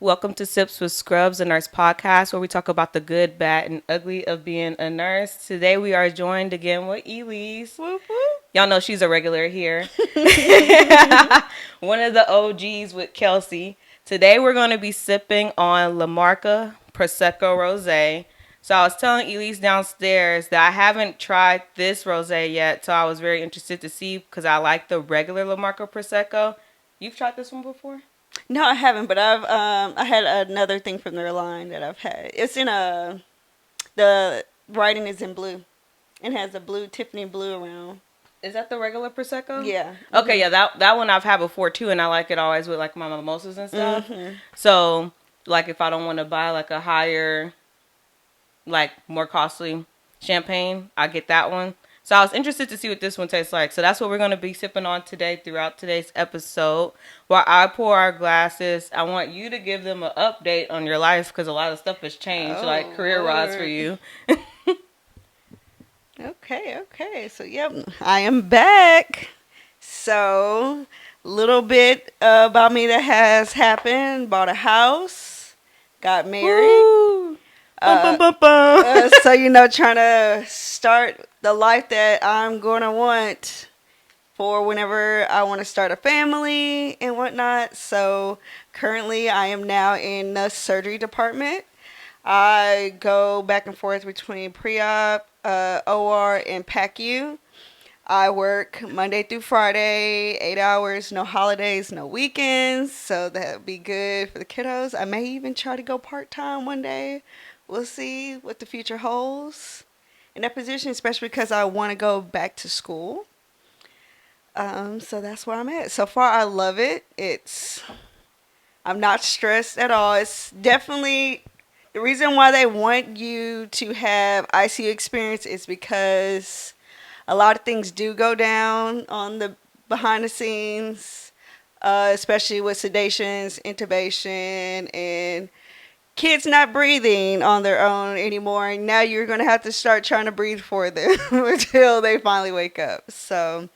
Welcome to Sips with Scrubs, a nurse podcast where we talk about the good, bad, and ugly of being a nurse. Today we are joined again with Elyse. Whoop, whoop. Y'all know she's a regular here. One of the OGs with Kelsey. Today we're going to be sipping on La Marca Prosecco Rosé. So I was telling Elyse downstairs that I haven't tried this rosé yet, so I was very interested to see because I like the regular La Marca Prosecco. You've tried this one before? No, I haven't, but I had another thing from their line that I've had. It's in the writing is in blue, and has a blue Tiffany blue around. Is that the regular Prosecco? Yeah. Okay, yeah, that one I've had before too, and I like it always with like my mimosas and stuff. So, like if I don't want to buy like a higher, like more costly champagne, I get that one. So I was interested to see what this one tastes like. So that's what we're going to be sipping on today throughout today's episode. While I pour our glasses, I want you to give them an update on your life because a lot of stuff has changed, like career-wise for you. Okay. So, yep, I am back. So, little bit about me that has happened. Bought a house, got married. Woo! Bum, bum, bum. So, trying to start the life that I'm going to want for whenever I want to start a family and whatnot. So, currently, I am now in the surgery department. I go back and forth between pre-op, OR, and PACU. I work Monday through Friday, 8 hours, no holidays, no weekends. So that would be good for the kiddos. I may even try to go part-time one day. We'll see what the future holds in that position, especially because I want to go back to school. So that's where I'm at. So far, I love it. I'm not stressed at all. It's definitely the reason why they want you to have ICU experience is because a lot of things do go down on the behind the scenes, especially with sedations, intubation, and kids not breathing on their own anymore. And now you're going to have to start trying to breathe for them until they finally wake up. So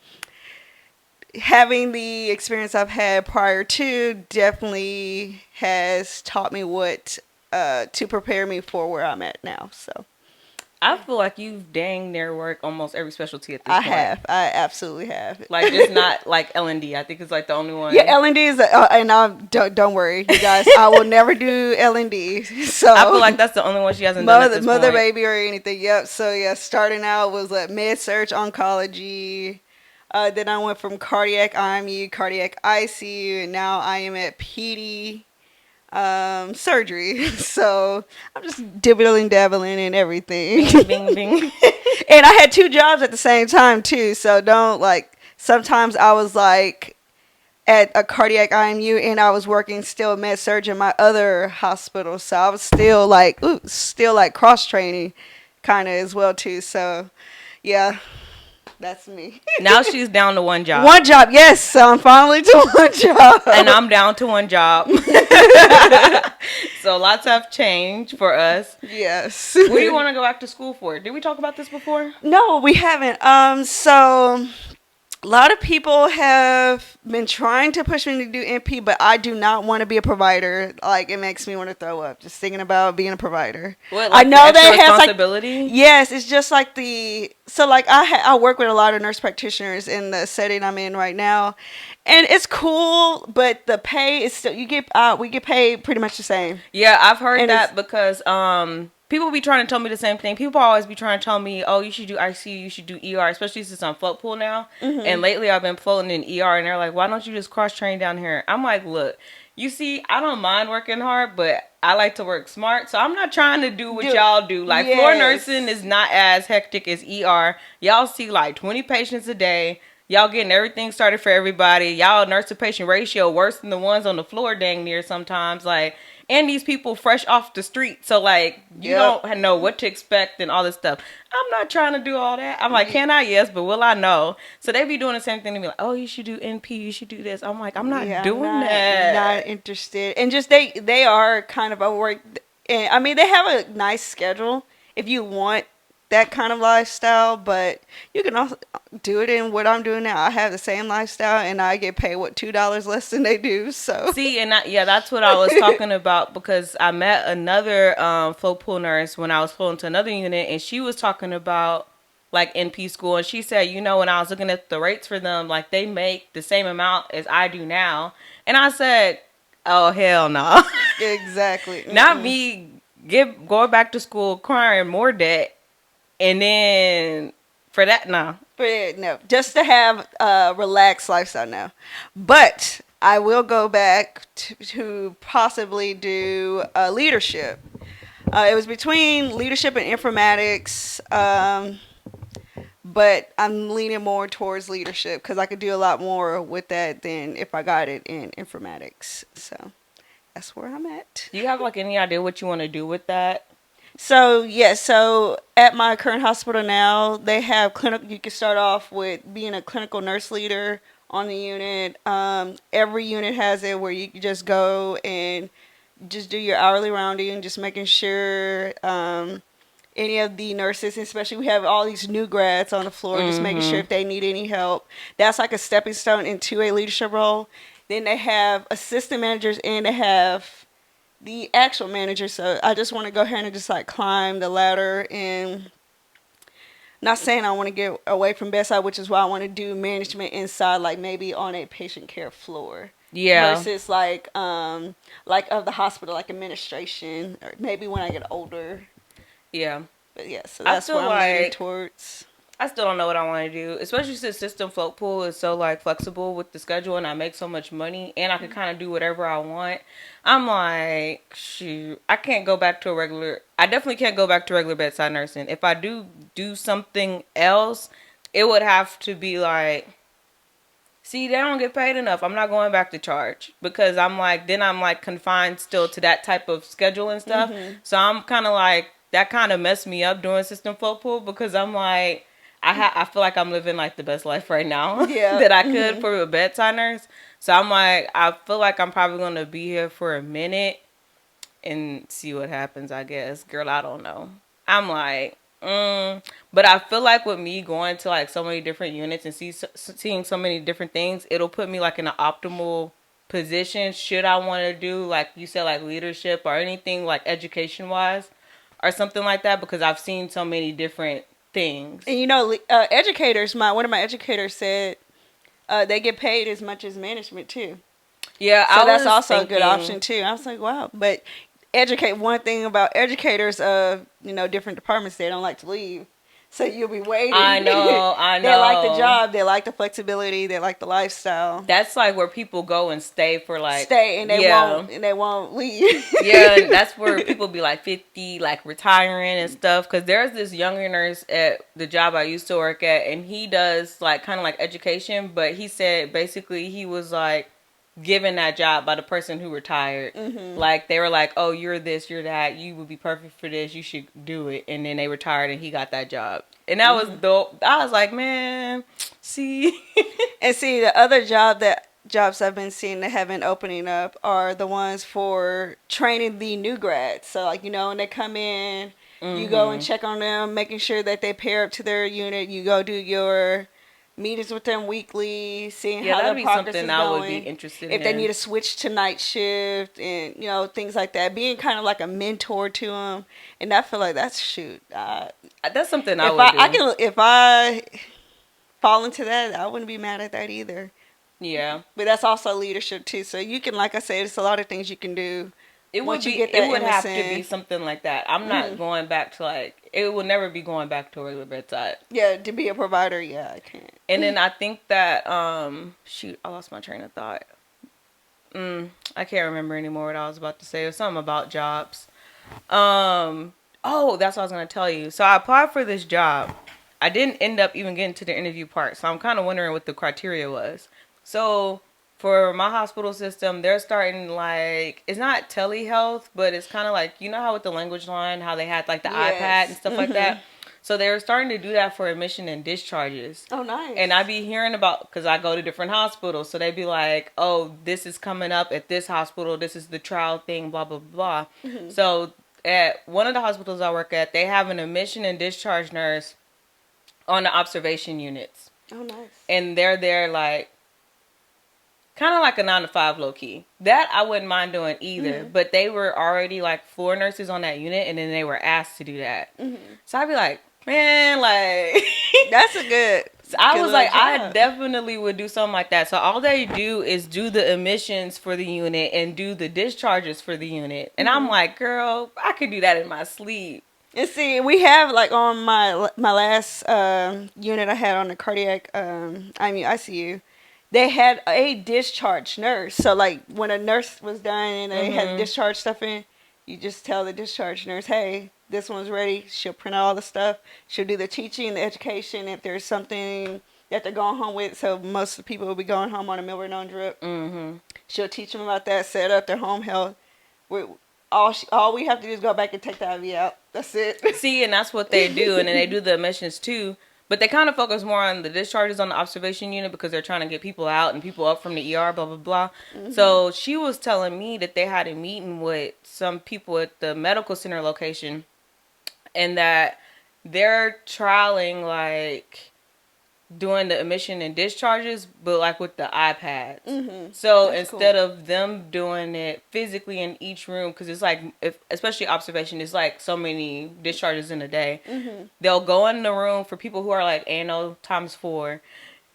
having the experience I've had prior to definitely has taught me what to prepare me for where I'm at now. So I feel like you've dang near work almost every specialty at this I point. I absolutely have. Like just not like L&D. I think it's like the only one. Yeah, L&D is, and don't worry, you guys. I will never do L&D. So I feel like that's the only one she hasn't done at this mother point. baby or anything. Yep. So yeah, starting out was like med-surg oncology. Then I went from cardiac IMU, cardiac ICU, and now I am at PD surgery. So I'm just dabbling in everything. Bing, bing. And I had 2 jobs at the same time too. So sometimes I was like at a cardiac IMU and I was working still med surg in my other hospital. So I was still like cross training kind of as well too. So yeah. That's me. Now she's down to one job. One job, yes. So I'm finally to one job. And I'm down to one job. So lots have changed for us. Yes. What do you want to go back to school for? Did we talk about this before? No, we haven't. So a lot of people have been trying to push me to do NP, but I do not want to be a provider. Like, it makes me want to throw up just thinking about being a provider. What, like I know the extra that has responsibility? yes, it's just like I work with a lot of nurse practitioners in the setting I'm in right now, and it's cool, but the pay is still we get paid pretty much the same. Yeah, I've heard And that because people be trying to tell me the same thing. People always be trying to tell me, oh, you should do ICU, you should do ER, especially since I'm float pool now. Mm-hmm. And lately I've been floating in ER, and they're like, why don't you just cross train down here? I'm like, look, you see, I don't mind working hard, but I like to work smart. So I'm not trying to do what y'all do. Like, floor nursing is not as hectic as ER. Y'all see like 20 patients a day. Y'all getting everything started for everybody. Y'all nurse to patient ratio worse than the ones on the floor dang near sometimes. Like, and these people fresh off the street. So, like, you don't know what to expect and all this stuff. I'm not trying to do all that. I'm like, can I? Yes, but will I? No. So they be doing the same thing to me. Like, oh, you should do NP. You should do this. I'm like, I'm not doing that. Not interested. And just they are kind of overworked. And, I mean, they have a nice schedule if you want that kind of lifestyle, but you can also do it in what I'm doing now. I have the same lifestyle, and I get paid $2 less than they do. So see, and that's what I was talking about, because I met another float pool nurse when I was floating to another unit, and she was talking about like NP school, and she said, when I was looking at the rates for them, like they make the same amount as I do now, and I said, oh hell no, exactly, not me going back to school acquiring more debt, and then for that, no. But no, just to have a relaxed lifestyle now. But I will go back to possibly do leadership. It was between leadership and informatics, but I'm leaning more towards leadership because I could do a lot more with that than if I got it in informatics. So that's where I'm at. Do you have like any idea what you want to do with that? So yes, so at my current hospital now, they have clinic. You can start off with being a clinical nurse leader on the unit. Every unit has it where you can just go and just do your hourly rounding, just making sure any of the nurses, especially we have all these new grads on the floor, just making sure if they need any help. That's like a stepping stone into a leadership role. Then they have assistant managers and they have the actual manager. So I just want to go ahead and just like climb the ladder, and not saying I want to get away from bedside, which is why I want to do management inside, like maybe on a patient care floor. Yeah. Versus like of the hospital, like administration, or maybe when I get older. Yeah. But yeah, so that's what I'm leaning towards. I still don't know what I want to do, especially since system float pool is so like flexible with the schedule, and I make so much money, and I can kind of do whatever I want. I'm like, shoot, I can't go back to I definitely can't go back to regular bedside nursing. If I do something else, it would have to be like, see, they don't get paid enough. I'm not going back to charge, because I'm like confined still to that type of schedule and stuff. So I'm kind of like, that kind of messed me up doing system float pool, because I'm like, I feel like I'm living like the best life right now that I could for a bedside nurse. So I'm like, I feel like I'm probably going to be here for a minute and see what happens, I guess. Girl, I don't know. I'm like, but I feel like with me going to like so many different units and seeing so many different things, it'll put me like in an optimal position should I want to do, like you said, like leadership or anything like education wise or something like that, because I've seen so many different things. And educators, one of my educators said they get paid as much as management too. Yeah, so that's also a good option too. I was like, wow. But one thing about educators of different departments, they don't like to leave. So you'll be waiting. I know. They like the job. They like the flexibility. They like the lifestyle. That's like where people go and stay for like and they won't leave. Yeah, and that's where people be like 50, like retiring and stuff. Because there's this younger nurse at the job I used to work at, and he does like kind of like education. But he said basically he was like given that job by the person who retired. Like they were like, oh, you're this, you're that, you would be perfect for this, you should do it. And then they retired and he got that job, and that was dope. I was like, man, see. And see, the other jobs I've been seeing that have been opening up are the ones for training the new grads. So like when they come in, you go and check on them, making sure that they pair up to their unit. You go do your meetings with them weekly, seeing how their progress is going. I would be interested in. If they need to switch to night shift and, things like that. Being kind of like a mentor to them. And I feel like that's something I would do. If I fall into that, I wouldn't be mad at that either. Yeah. But that's also leadership too. So you can, like I said, it's a lot of things you can do. It would have to be something like that. I'm not going back to like, it will never be going back to a regular bedside. Yeah, to be a provider, yeah, I can't. And then I think that, I lost my train of thought. I can't remember anymore what I was about to say. It was something about jobs. That's what I was going to tell you. So I applied for this job. I didn't end up even getting to the interview part. So I'm kind of wondering what the criteria was. So for my hospital system, they're starting like, it's not telehealth, but it's kind of like, how with the language line, how they had like the iPad and stuff like that. So they were starting to do that for admission and discharges. Oh, nice. And I be hearing about, because I go to different hospitals, so they be like, oh, this is coming up at this hospital. This is the trial thing, blah, blah, blah. So at one of the hospitals I work at, they have an admission and discharge nurse on the observation units. Oh, nice. And they're there like kind of like a 9 to 5 low key. That I wouldn't mind doing either. Mm-hmm. But they were already like floor nurses on that unit, and then they were asked to do that. Mm-hmm. So I'd be like, man, like that's a good. So I was like, job. I definitely would do something like that. So all they do is do the admissions for the unit and do the discharges for the unit. And I'm like, girl, I could do that in my sleep. And see, we have like on my last unit I had on the cardiac, ICU, they had a discharge nurse. So like when a nurse was done and they had discharge stuff in, you just tell the discharge nurse, hey, this one's ready. She'll print out all the stuff. She'll do the teaching, the education, if there's something that they're going home with. So most of the people will be going home on a milrinone drip. Mm-hmm. She'll teach them about that, set up their home health. All we have to do is go back and take the IV out. That's it. See, and that's what they do. And then they do the admissions too. But they kind of focus more on the discharges on the observation unit because they're trying to get people out and people up from the ER, blah, blah, blah. Mm-hmm. So she was telling me that they had a meeting with some people at the medical center location and that they're trialing, like, doing the admission and discharges, but, like, with the iPads. Mm-hmm. So that's instead of them doing it physically in each room, because it's, like, especially observation, it's, like, so many discharges in a day. Mm-hmm. They'll go in the room for people who are, like, ANO times 4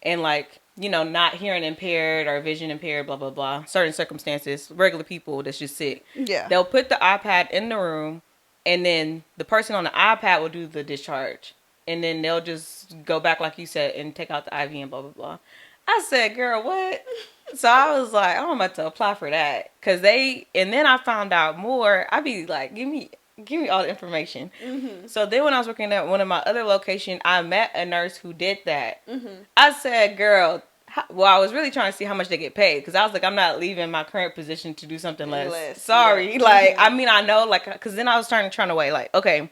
and, like, you know, not hearing impaired or vision impaired, blah, blah, blah. Certain circumstances, regular people that's just sick. Yeah. They'll put the iPad in the room, and then the person on the iPad will do the discharge. And then they'll just go back, like you said, and take out the IV and blah, blah, blah. I said, girl, what? So I was like, I'm about to apply for that. And then I found out more. I'd be like, give me all the information. Mm-hmm. So then when I was working at one of my other locations, I met a nurse who did that. Mm-hmm. I said, girl, I was really trying to see how much they get paid. Because I was like, I'm not leaving my current position to do something less. Sorry. Yeah. Like, I mean, I know, like, because then I was trying to weigh, like, okay,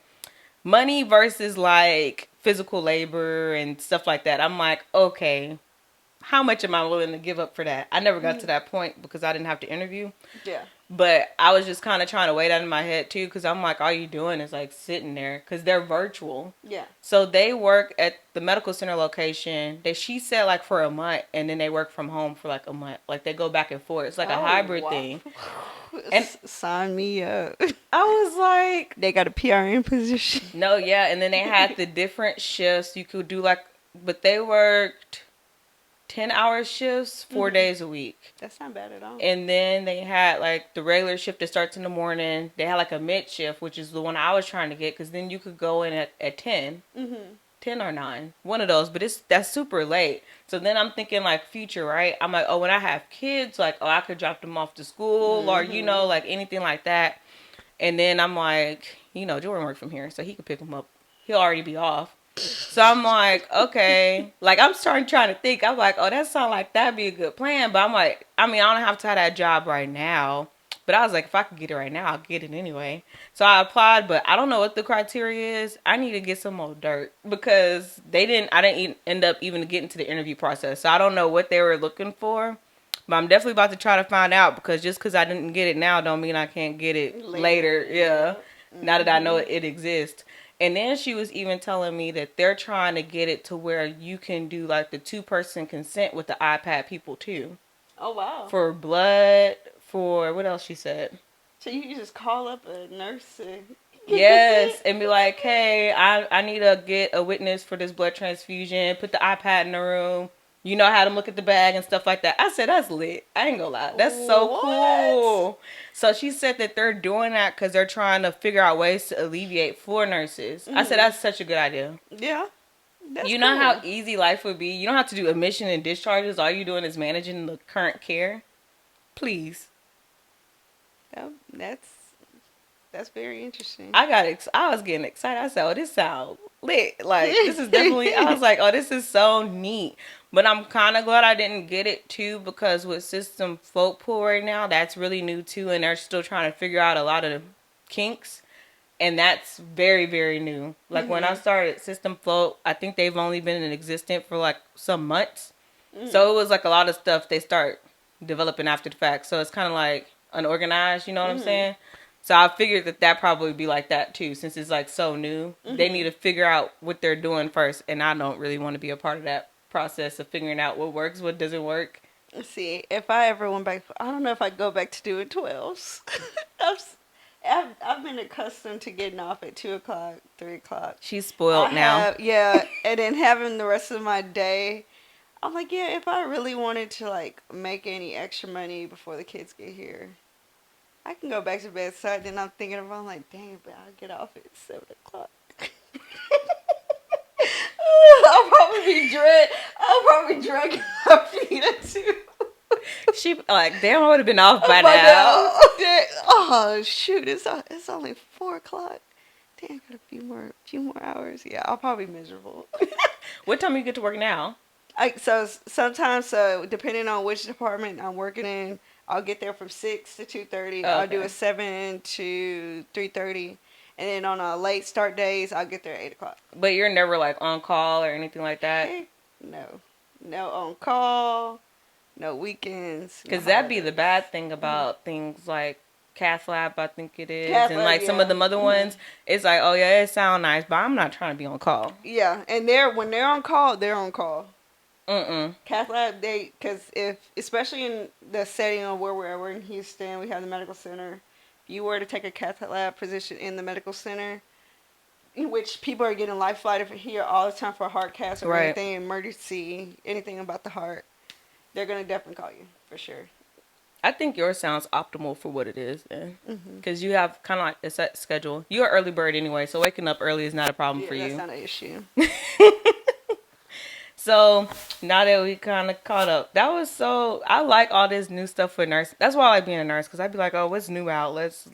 money versus, like, physical labor and stuff like that. I'm like, okay, how much am I willing to give up for that? I never got to that point because I didn't have to interview. Yeah. But I was just kind of trying to weigh that in my head, too, because I'm like, all you doing is, like, sitting there because they're virtual. Yeah. So they work at the medical center location. She said, like, for a month, and then they work from home for, like, a month. Like, they go back and forth. It's like a hybrid thing. And sign me up. I was like, they got a PRN position. No, yeah, and then they had the different shifts you could do, like, but they worked 10-hour shifts 4 days a week. That's not bad at all. And then they had, like, the regular shift that starts in the morning. They had, like, a mid shift, which is the one I was trying to get, because then you could go in at 10. Mm-hmm. 10 or 9. One of those, but that's super late. So then I'm thinking, like, future, right? I'm like, oh, when I have kids, like, oh, I could drop them off to school or, you know, like, anything like that. And then I'm like, you know, Jordan worked from here, so he could pick them up. He'll already be off. So I'm like, okay. Like, I'm trying to think. I'm like, oh, that sounds like that'd be a good plan. But I'm like, I mean, I don't have to have that job right now. But I was like, if I could get it right now, I'll get it anyway. So I applied, but I don't know what the criteria is. I need to get some more dirt because I didn't end up even getting to the interview process. So I don't know what they were looking for. But I'm definitely about to try to find out because just because I didn't get it now don't mean I can't get it later. Yeah. Mm-hmm. Now that I know it exists. And then she was even telling me that they're trying to get it to where you can do like the 2-person consent with the iPad people too. Oh, wow. For blood, for what else she said. So you can just call up a nurse and... Yes, and be like, hey, I need to get a witness for this blood transfusion. Put the iPad in the room. You know how to look at the bag and stuff like that. I said, that's lit. I ain't gonna lie. That's so cool. So she said that they're doing that because they're trying to figure out ways to alleviate floor nurses. Mm-hmm. I said, that's such a good idea. Yeah. You know how easy life would be? You don't have to do admission and discharges. All you're doing is managing the current care. Please. That's very interesting. I was getting excited. I said, oh, this sounds lit. Like, this is definitely, I was like, oh, this is so neat. But I'm kind of glad I didn't get it, too, because with System Float Pool right now, that's really new, too, and they're still trying to figure out a lot of the kinks, and that's very, very new. Like, when I started System Float, I think they've only been in existence for, like, some months. So it was, like, a lot of stuff they start developing after the fact. So it's kind of, like, unorganized, you know what I'm saying? So I figured that probably would be like that too, since it's like so new. They need to figure out what they're doing first, and I don't really want to be a part of that process of figuring out what works, what doesn't work. See, if I ever went back, I don't know if I'd go back to doing 12s. I've been accustomed to getting off at 2 o'clock, 3 o'clock. She's spoiled now. Yeah, and then having the rest of my day. I'm like, yeah, if I really wanted to like make any extra money before the kids get here, I can go back to bed. So then I'm thinking about, I'm like, dang, but I'll get off at 7 o'clock. I'll probably be dragging my feet at 2. She like, damn, I would have been off by now. Oh shoot, it's only 4 o'clock. Damn, I got a few more hours. Yeah, I'll probably be miserable. What time do you get to work now? So sometimes, depending on which department I'm working in, I'll get there from 6 to 2:30. I'll do a 7 to 3:30. And then on late start days, I'll get there at 8 o'clock. But you're never like on call or anything like that? No. No on call. No weekends. Because that'd be the bad thing about things like Cath Lab, I think it is. Cath and Lab, like some of the other ones, it's like, oh yeah, it sounds nice, but I'm not trying to be on call. Yeah, and when they're on call, they're on call. Cath Lab, especially in the setting of where we're in Houston, we have the medical center. If you were to take a Cath Lab position in the medical center, in which people are getting life flighted here all the time for a heart cath or anything emergency, anything about the heart, they're gonna definitely call you for sure. I think yours sounds optimal for what it is, because you have kind of like a set schedule. You're an early bird anyway, so waking up early is not a problem for you. That's not an issue. So now that we kind of caught up, I like all this new stuff for nursing. That's why I like being a nurse, because I'd be like, oh, what's new out? Let's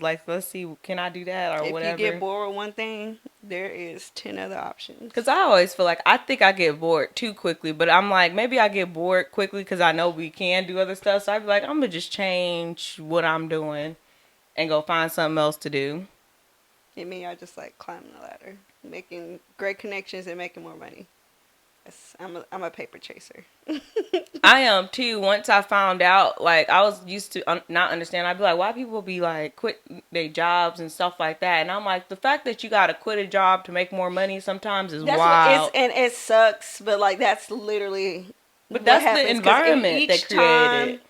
see, can I do that or whatever? If you get bored with one thing, there is 10 other options. Because I always feel like I think I get bored too quickly, but I'm like, maybe I get bored quickly because I know we can do other stuff. So I'd be like, I'm going to just change what I'm doing and go find something else to do. I just like climbing the ladder, making great connections and making more money. I'm a paper chaser. I am too. Once I found out, like, I was used to not understand. I'd be like, why people be like quit their jobs and stuff like that? And I'm like, the fact that you gotta quit a job to make more money sometimes is wild. And it sucks, but like that's literally. But that's the environment they created.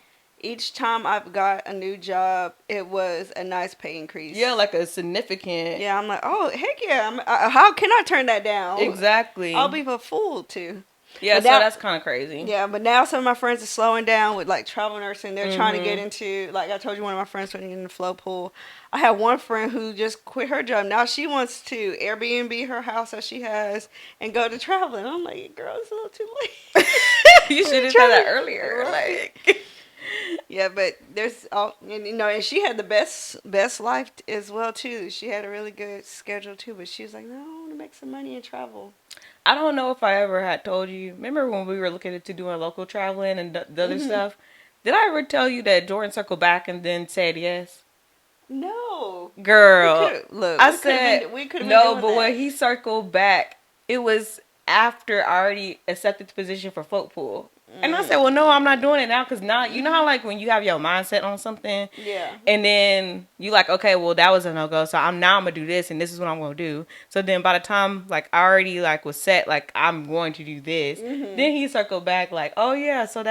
Each time I've got a new job, it was a nice pay increase. Yeah, like a significant. Yeah, I'm like, oh, heck yeah. How can I turn that down? Exactly. I'll be a fool, too. Yeah, so that's kind of crazy. Yeah, but now some of my friends are slowing down with, like, travel nursing. They're trying to get into, like I told you, one of my friends went in the flow pool. I have one friend who just quit her job. Now she wants to Airbnb her house that she has and go to traveling. I'm like, girl, it's a little too late. You should have done that earlier. Right. Like... Yeah, but there's and she had the best life as well too. She had a really good schedule too, but she was like, no, I want to make some money and travel. I don't know if I ever had told you. Remember when we were looking into doing local traveling and the other stuff? Did I ever tell you that Jordan circled back and then said yes? No, girl. I said we could. No, but when he circled back, it was after I already accepted the position for folk pool. And I said, well, no, I'm not doing it now, because now, you know how, like, when you have your mindset on something, and then you like, okay, well, that was a no-go, so I'm going to do this, and this is what I'm going to do. So then by the time, like, I already, like, was set, like, I'm going to do this, then he circled back, like, oh, yeah, so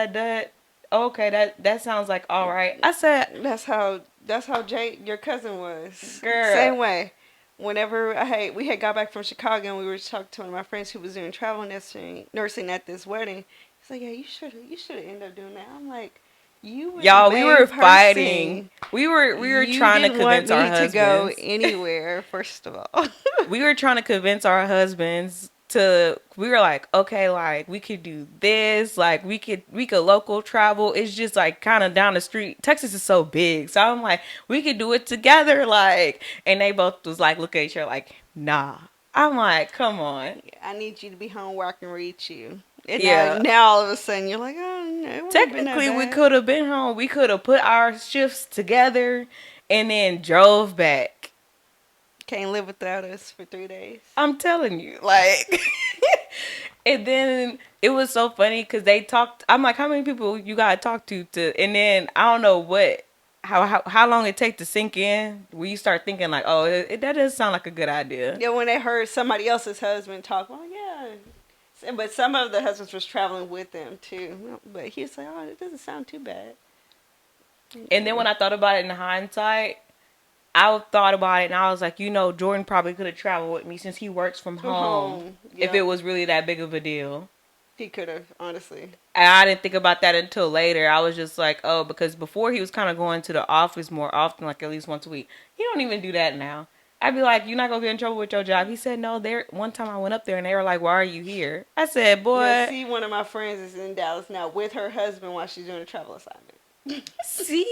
okay, that sounds like all right. I said, that's how Jay, your cousin, was. Girl. Same way. Whenever we had got back from Chicago, and we were talking to one of my friends who was doing travel nursing at this wedding. Like, yeah, you should have ended up doing that. I'm like, we were fighting. We were trying to convince our husbands to go anywhere. First of all, we were trying to convince our husbands to. We were like, okay, like we could do this. Like we could local travel. It's just like kind of down the street. Texas is so big, so I'm like, we could do it together. Like, and they both was like, look at each other, like, nah. I'm like, come on. I need you to be home where I can reach you. And now all of a sudden you're like, oh, no. Technically, we could have been home. We could have put our shifts together and then drove back. Can't live without us for 3 days. I'm telling you, like. And then it was so funny because they talked. I'm like, how many people you gotta talk to? And then I don't know what how long it take to sink in, where you start thinking like, oh, that does sound like a good idea. Yeah, when they heard somebody else's husband talk, well, yeah. But some of the husbands was traveling with them too. But he was like, oh, it doesn't sound too bad. And then when I thought about it in hindsight, I thought about it and I was like, Jordan probably could have traveled with me since he works from home. Yep. If it was really that big of a deal. He could have, honestly. And I didn't think about that until later. I was just like, oh, because before he was kind of going to the office more often, like at least once a week. He don't even do that now. I'd be like, you're not going to get in trouble with your job. He said, no, one time I went up there and they were like, why are you here? I said, boy. Yeah, see, one of my friends is in Dallas now with her husband while she's doing a travel assignment. See?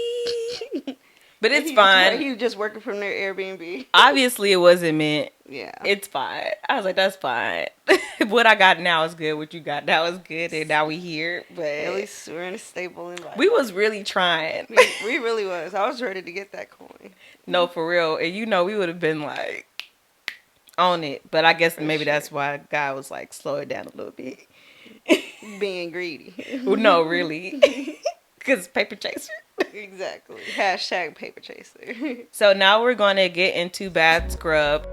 But it's fine. He was just working from their Airbnb. Obviously, it wasn't meant. Yeah. It's fine. I was like, that's fine. What I got now is good. What you got now is good. And now we here. But at least we're in a stable environment. We was really trying. We really was. I was ready to get that coin. No, for real. And we would have been like on it. But I guess maybe that's why God was like, slow it down a little bit. Being greedy. Well, no, really. Because paper chaser. Exactly. Hashtag paper chaser. So now we're going to get into bad scrub.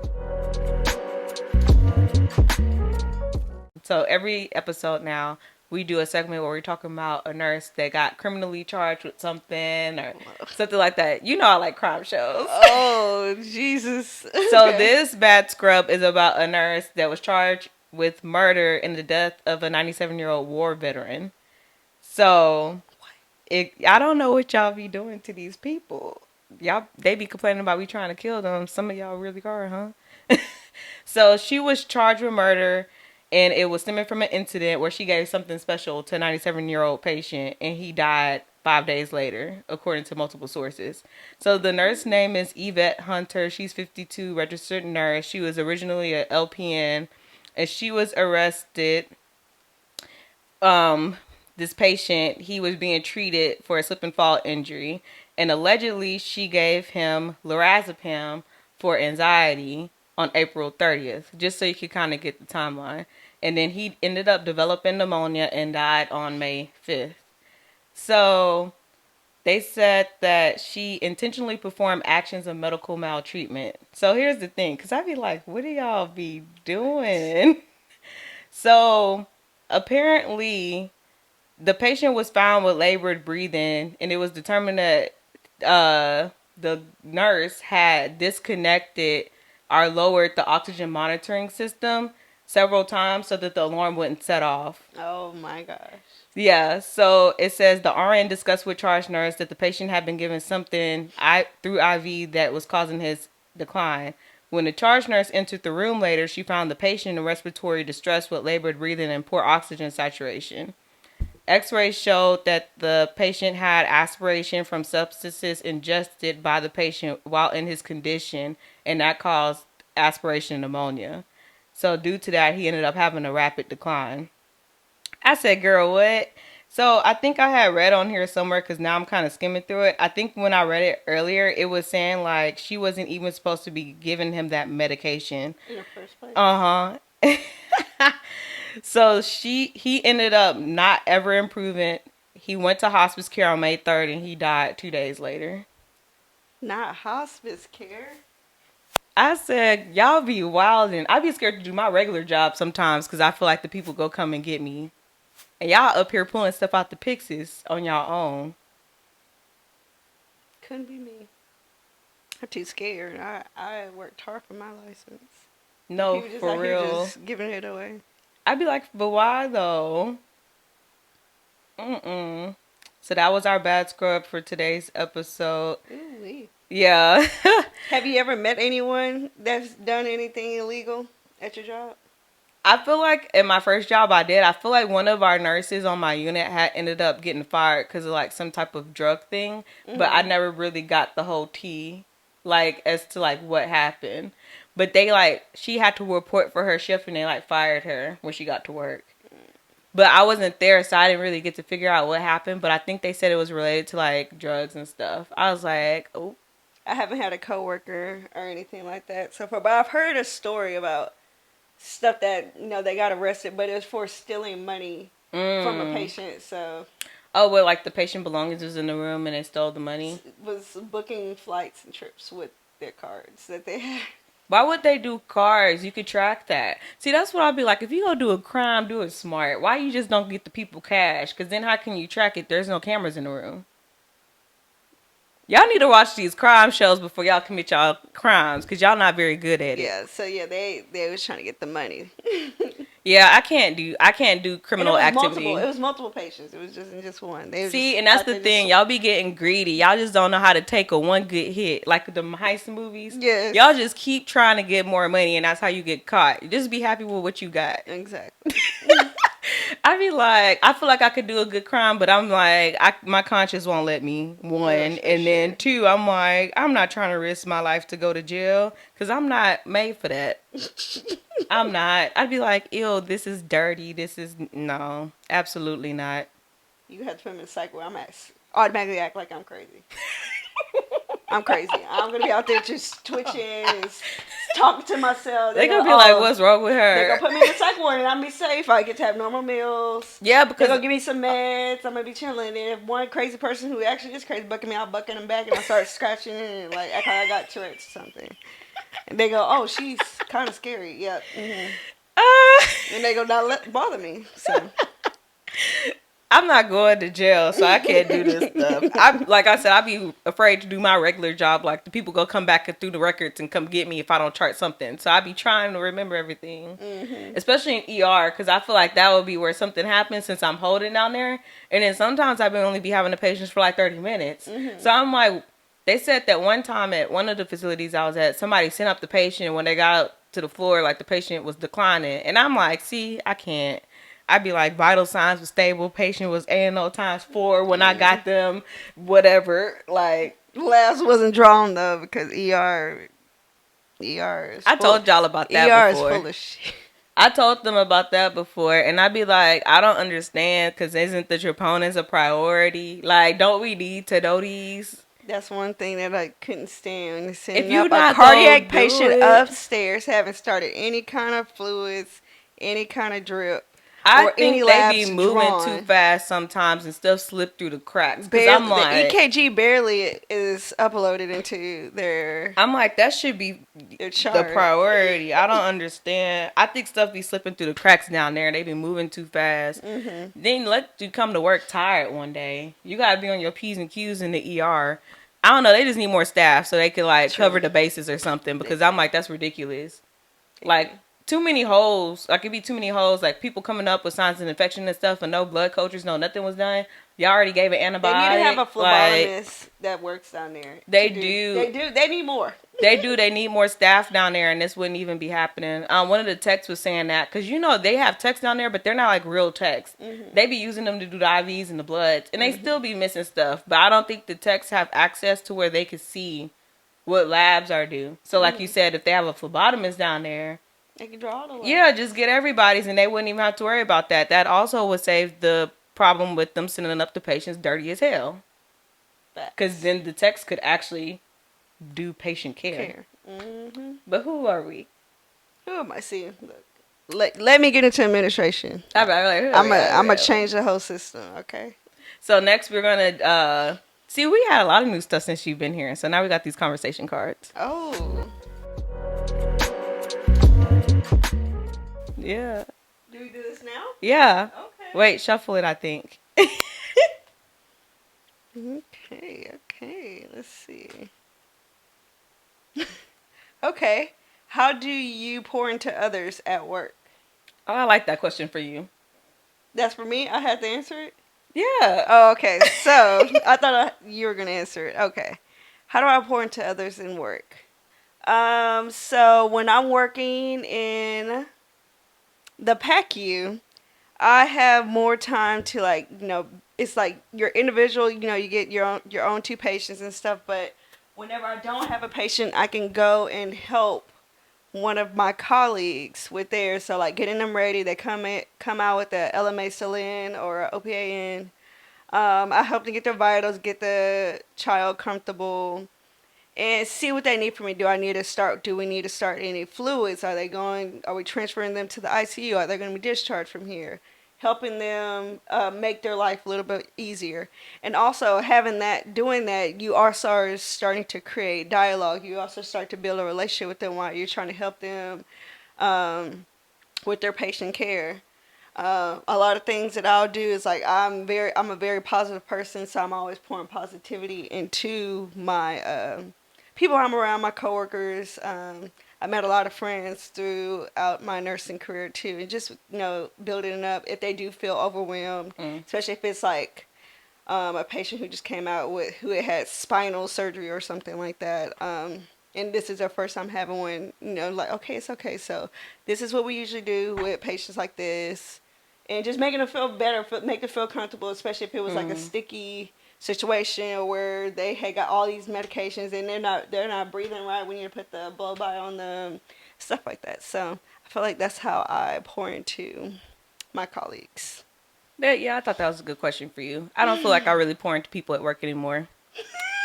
So every episode now, we do a segment where we're talking about a nurse that got criminally charged with something or something like that. You know I like crime shows. Oh, Jesus. So this bad scrub is about a nurse that was charged with murder in the death of a 97-year-old war veteran. So I don't know what y'all be doing to these people. They be complaining about we trying to kill them. Some of y'all really are, huh? So she was charged with murder, and it was stemming from an incident where she gave something special to a 97-year-old patient, and he died 5 days later, according to multiple sources. So the nurse name is Yvette Hunter. She's 52, registered nurse. She was originally a LPN, and she was arrested. This patient, he was being treated for a slip and fall injury, and allegedly she gave him lorazepam for anxiety on April 30th, just so you could kind of get the timeline. And then he ended up developing pneumonia and died on May 5th. So they said that she intentionally performed actions of medical maltreatment. So here's the thing, because I'd be like, what do y'all be doing? So apparently the patient was found with labored breathing, and it was determined that the nurse had disconnected or lowered the oxygen monitoring system several times so that the alarm wouldn't set off. Oh my gosh. Yeah, so it says the RN discussed with charge nurse that the patient had been given something through IV that was causing his decline. When the charge nurse entered the room later, she found the patient in respiratory distress with labored breathing and poor oxygen saturation. X-rays showed that the patient had aspiration from substances ingested by the patient while in his condition, and that caused aspiration pneumonia. So due to that, he ended up having a rapid decline. I said, girl, what? So I think I had read on here somewhere, because now I'm kind of skimming through it. I think when I read it earlier, it was saying like she wasn't even supposed to be giving him that medication. In the first place? Uh-huh. So he ended up not ever improving. He went to hospice care on May 3rd and he died 2 days later. Not hospice care? I said, y'all be wildin'. I be scared to do my regular job sometimes because I feel like the people go come and get me. And y'all up here pulling stuff out the pixies on y'all own. Couldn't be me. I'm too scared. I worked hard for my license. No, for real. Just giving it away. I'd be like, but why though? So that was our bad scrub for today's episode. Ooh-wee. Yeah. Have you ever met anyone that's done anything illegal at your job? I feel like in my first job I did. I feel like one of our nurses on my unit had ended up getting fired because of like some type of drug thing. Mm-hmm. But I never really got the whole tea, like as to like what happened. But she had to report for her shift and they fired her when she got to work. But I wasn't there, so I didn't really get to figure out what happened. But I think they said it was related to drugs and stuff. I was like, oh. I haven't had a coworker or anything like that so far. But I've heard a story about stuff that, they got arrested, but it was for stealing money from a patient, so. Oh, well, like the patient belongings was in the room and they stole the money? Was booking flights and trips with their cards that they had. Why would they do cards? You could track that. See, that's what I'll be like. If you go do a crime, do it smart. Why you just don't get the people cash? Because then how can you track it? There's no cameras in the room. Y'all need to watch these crime shows before y'all commit y'all crimes, because y'all not very good at it. Yeah, so yeah, they was trying to get the money. Yeah, I can't do criminal activity. It was multiple patients. It was just one. See, and that's the thing. Y'all be getting greedy. Y'all just don't know how to take a one good hit, like the heist movies. Yes. Y'all just keep trying to get more money, and that's how you get caught. Just be happy with what you got. Exactly. I be like, I feel like I could do a good crime, but I'm like, my conscience won't let me. One, and then two, I'm like, I'm not trying to risk my life to go to jail because I'm not made for that. I'm not. I'd be like, ew, this is dirty. No, absolutely not. You have to put me in a psych where I'm automatically act like I'm crazy. I'm crazy. I'm gonna be out there just twitching, talking to myself. They're gonna be like, "What's wrong with her?" They're gonna put me in a psych ward and I'm be safe. I get to have normal meals. Yeah, because they're gonna give me some meds. I'm gonna be chilling. And if one crazy person who actually is crazy bucking me, I'll bucking them back and I start scratching and like act like I got Tourette's or something. And they go, "Oh, she's kind of scary." Yep. Mm-hmm. And they go, "Not bother me." So. I'm not going to jail, so I can't do this stuff. Like I said, I'd be afraid to do my regular job. Like the people go come back through the records and come get me if I don't chart something. So I'd be trying to remember everything, especially in ER, because I feel like that would be where something happens since I'm holding down there. And then sometimes I've been only be having the patients for like 30 minutes. So I'm like, they said that one time at one of the facilities I was at, somebody sent up the patient, and when they got out to the floor, like the patient was declining. And I'm like, see, I can't. I'd be like, vital signs was stable. Patient was ANO ×4 when I got them. Whatever. Like, labs wasn't drawn though because ER is I told y'all about that ER before. is full of shit. I told them about that before, and I'd be like, I don't understand, because isn't the troponins a priority? Like, don't we need to know these? That's one thing that I couldn't stand. If you not a cardiac patient upstairs haven't started any kind of fluids, any kind of drip. I think they be moving too fast sometimes and stuff slip through the cracks. Because I'm like, the EKG barely is uploaded into their. I'm like, that should be the priority. I don't understand. I think stuff be slipping through the cracks down there. They be moving too fast. Then let you come to work tired one day. You gotta be on your P's and Q's in the ER. I don't know. They just need more staff so they can like cover the bases or something. Because I'm like, that's ridiculous. Like. Too many holes. Like, it'd be too many holes. Like, people coming up with signs of infection and stuff and no blood cultures, no nothing was done. Y'all already gave an antibiotic. They need to have a phlebotomist that works down there. They do. They need more. They do. They need more staff down there, and this wouldn't even be happening. One of the techs was saying that. Because, you know, they have techs down there, but they're not, like, real techs. They be using them to do the IVs and the bloods. And they still be missing stuff. But I don't think the techs have access to where they can see what labs are due. So, like you said, if they have a phlebotomist down there, they can draw the line. Yeah, just get everybody's, and they wouldn't even have to worry about that. That also would save the problem with them sending up the patients dirty as hell. Because then the techs could actually do patient care. But who are we? Who am I seeing? Look, let me get into administration. I'm gonna change the whole system. Okay. So next we're gonna see. We had a lot of new stuff since you've been here, so now we got these conversation cards. Oh. Yeah. Do we do this now? Yeah. Okay. Wait, shuffle it, I think. Okay. Let's see. Okay. How do you pour into others at work? Oh, I like that question for you. That's for me? I had to answer it? Yeah. Oh, okay. So, I thought you were going to answer it. Okay. How do I pour into others in work? So when I'm working in the PACU, I have more time to, like, you know, it's like you're individual, you know, you get your own two patients and stuff, but whenever I don't have a patient, I can go and help one of my colleagues with theirs. So, like, getting them ready, they come out with a LMA saline or a OPA in. I help them get their vitals, get the child comfortable, and see what they need from me. Do we need to start any fluids? Are we transferring them to the ICU? Are they going to be discharged from here? helping them make their life a little bit easier. And also doing that, you also are starting to create dialogue. You also start to build a relationship with them while you're trying to help them um, with their patient care. A lot of things that I'll do is like I'm a very positive person, so I'm always pouring positivity into my people I'm around, my coworkers. I met a lot of friends throughout my nursing career too, and just building up if they do feel overwhelmed, especially if it's like a patient who just came out with who had spinal surgery or something like that. And this is their first time having one, like, okay, it's okay. So this is what we usually do with patients like this. And just making them feel better, make them feel comfortable, especially if it was like a sticky situation where they had got all these medications and they're not breathing right. We need to put the blow by on them, stuff like that. So I feel like that's how I pour into my colleagues. Yeah, I thought that was a good question for you. I don't feel like I really pour into people at work anymore.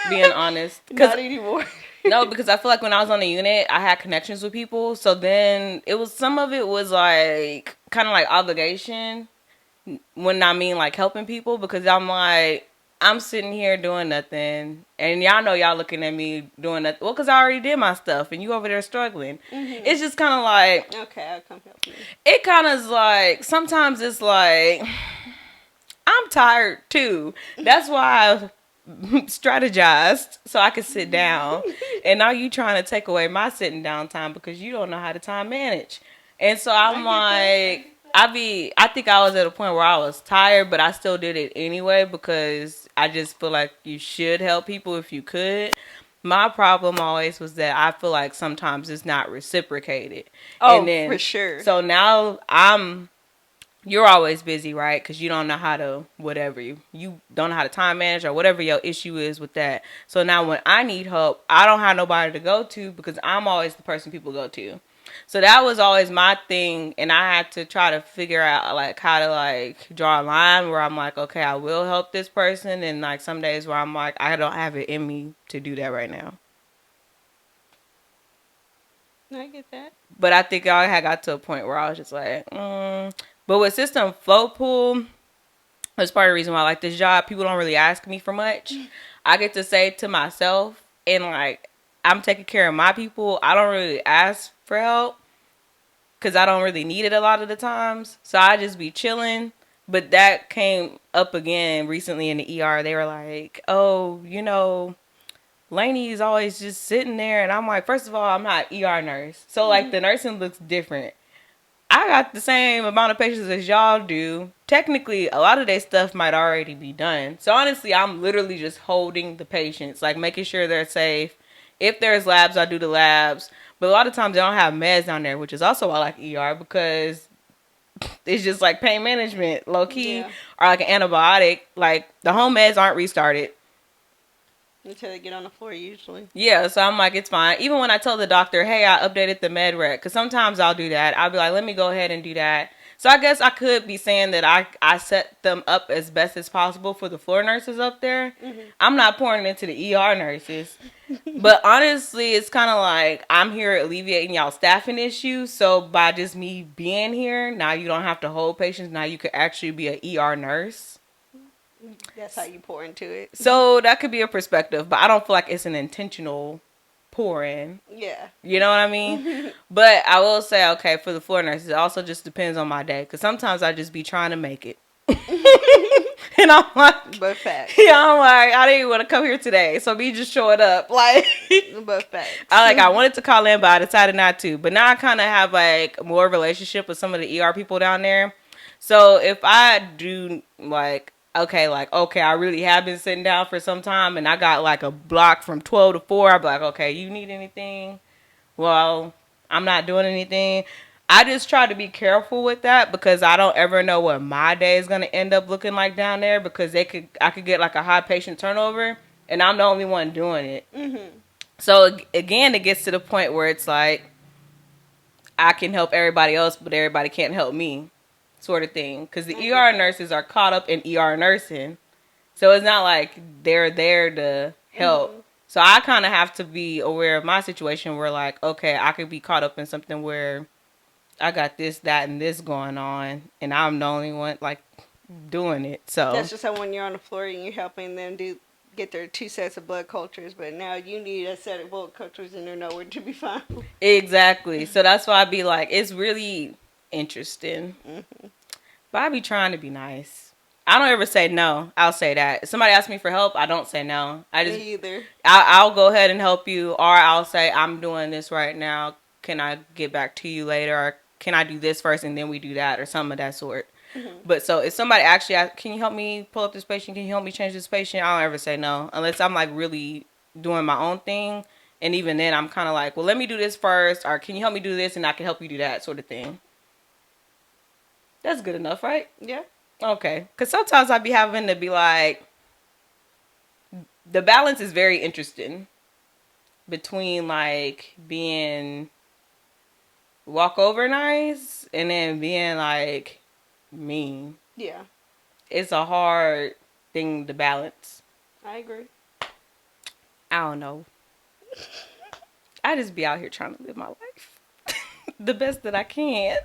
Being honest, not anymore. No, because I feel like when I was on the unit, I had connections with people. So then some of it was like kind of like obligation. When I mean like helping people, because I'm sitting here doing nothing, and y'all know y'all looking at me doing nothing. Well, because I already did my stuff, and you over there struggling. Mm-hmm. It's just kind of like, okay, I'll come help you. It kind of is like sometimes it's like I'm tired too. That's why I strategized so I could sit down. And now you trying to take away my sitting down time because you don't know how to time manage. And so I'm like, I think I was at a point where I was tired, but I still did it anyway because I just feel like you should help people if you could. My problem always was that I feel like sometimes it's not reciprocated. Oh, and then, for sure. So now you're always busy, right? Because you don't know how to, whatever, you don't know how to time manage or whatever your issue is with that. So now when I need help, I don't have nobody to go to because I'm always the person people go to. So that was always my thing, and I had to try to figure out like how to like draw a line where I'm like, okay, I will help this person, and like some days where I'm like, I don't have it in me to do that right now. I get that. But I think I had got to a point where I was just like, But with system float pool, that's part of the reason why I like this job. People don't really ask me for much. I get to say to myself, and like I'm taking care of my people. I don't really ask for help because I don't really need it a lot of the times. So I just be chilling. But that came up again recently in the ER. They were like, oh, Lainey's always just sitting there. And I'm like, first of all, I'm not an ER nurse. So like the nursing looks different. I got the same amount of patients as y'all do. Technically, a lot of their stuff might already be done. So honestly, I'm literally just holding the patients, like making sure they're safe. If there's labs, I do the labs. But a lot of times they don't have meds down there, which is also why I like ER because it's just like pain management, low key, or like an antibiotic. Like the home meds aren't restarted. Until they get on the floor, usually. Yeah, so I'm like, it's fine. Even when I tell the doctor, hey, I updated the med rec, because sometimes I'll do that. I'll be like, let me go ahead and do that. So I guess I could be saying that I set them up as best as possible for the floor nurses up there. Mm-hmm. I'm not pouring into the ER nurses. But honestly, it's kind of like I'm here alleviating y'all staffing issues. So by just me being here, now you don't have to hold patients. Now you could actually be an ER nurse. That's how you pour into it. So that could be a perspective, but I don't feel like it's an intentional pouring. Yeah. You know what I mean? But I will say, okay, for the floor nurses, it also just depends on my day. Because sometimes I just be trying to make it. And I'm like... But facts. Yeah, I'm like, I didn't even want to come here today. So me just showing up. Like... But facts. I wanted to call in, but I decided not to. But now I kind of have like more relationship with some of the ER people down there. So if I do like... Okay, I really have been sitting down for some time and I got like a block from 12 to 4. I'll be like, okay, you need anything? Well, I'm not doing anything. I just try to be careful with that because I don't ever know what my day is going to end up looking like down there because I could get like a high patient turnover and I'm the only one doing it. Mm-hmm. So again, it gets to the point where it's like I can help everybody else, but everybody can't help me. Sort of thing, because the ER nurses are caught up in ER nursing, so it's not like they're there to help. Mm-hmm. So I kind of have to be aware of my situation where like, okay, I could be caught up in something where I got this, that, and this going on, and I'm the only one like doing it. So That's just how when you're on the floor and you're helping them get their 2 sets of blood cultures, but now you need a set of blood cultures and they're nowhere to be found. exactly. So that's why I be like, it's really interesting. Mm-hmm. But I be trying to be nice. I don't ever say no. I'll say that. If somebody asks me for help, I don't say no. Me either. I'll go ahead and help you, or I'll say I'm doing this right now. Can I get back to you later, or can I do this first and then we do that, or something of that sort. Mm-hmm. But so if somebody actually asks, can you help me pull up this patient? Can you help me change this patient? I don't ever say no unless I'm like really doing my own thing. And even then, I'm kind of like, well, let me do this first, or can you help me do this and I can help you do that sort of thing. That's good enough, right? Yeah. Okay. Because sometimes I be having to be like, the balance is very interesting between like being walk over nice and then being like mean. Yeah. It's a hard thing to balance. I agree. I don't know. I just be out here trying to live my life the best that I can.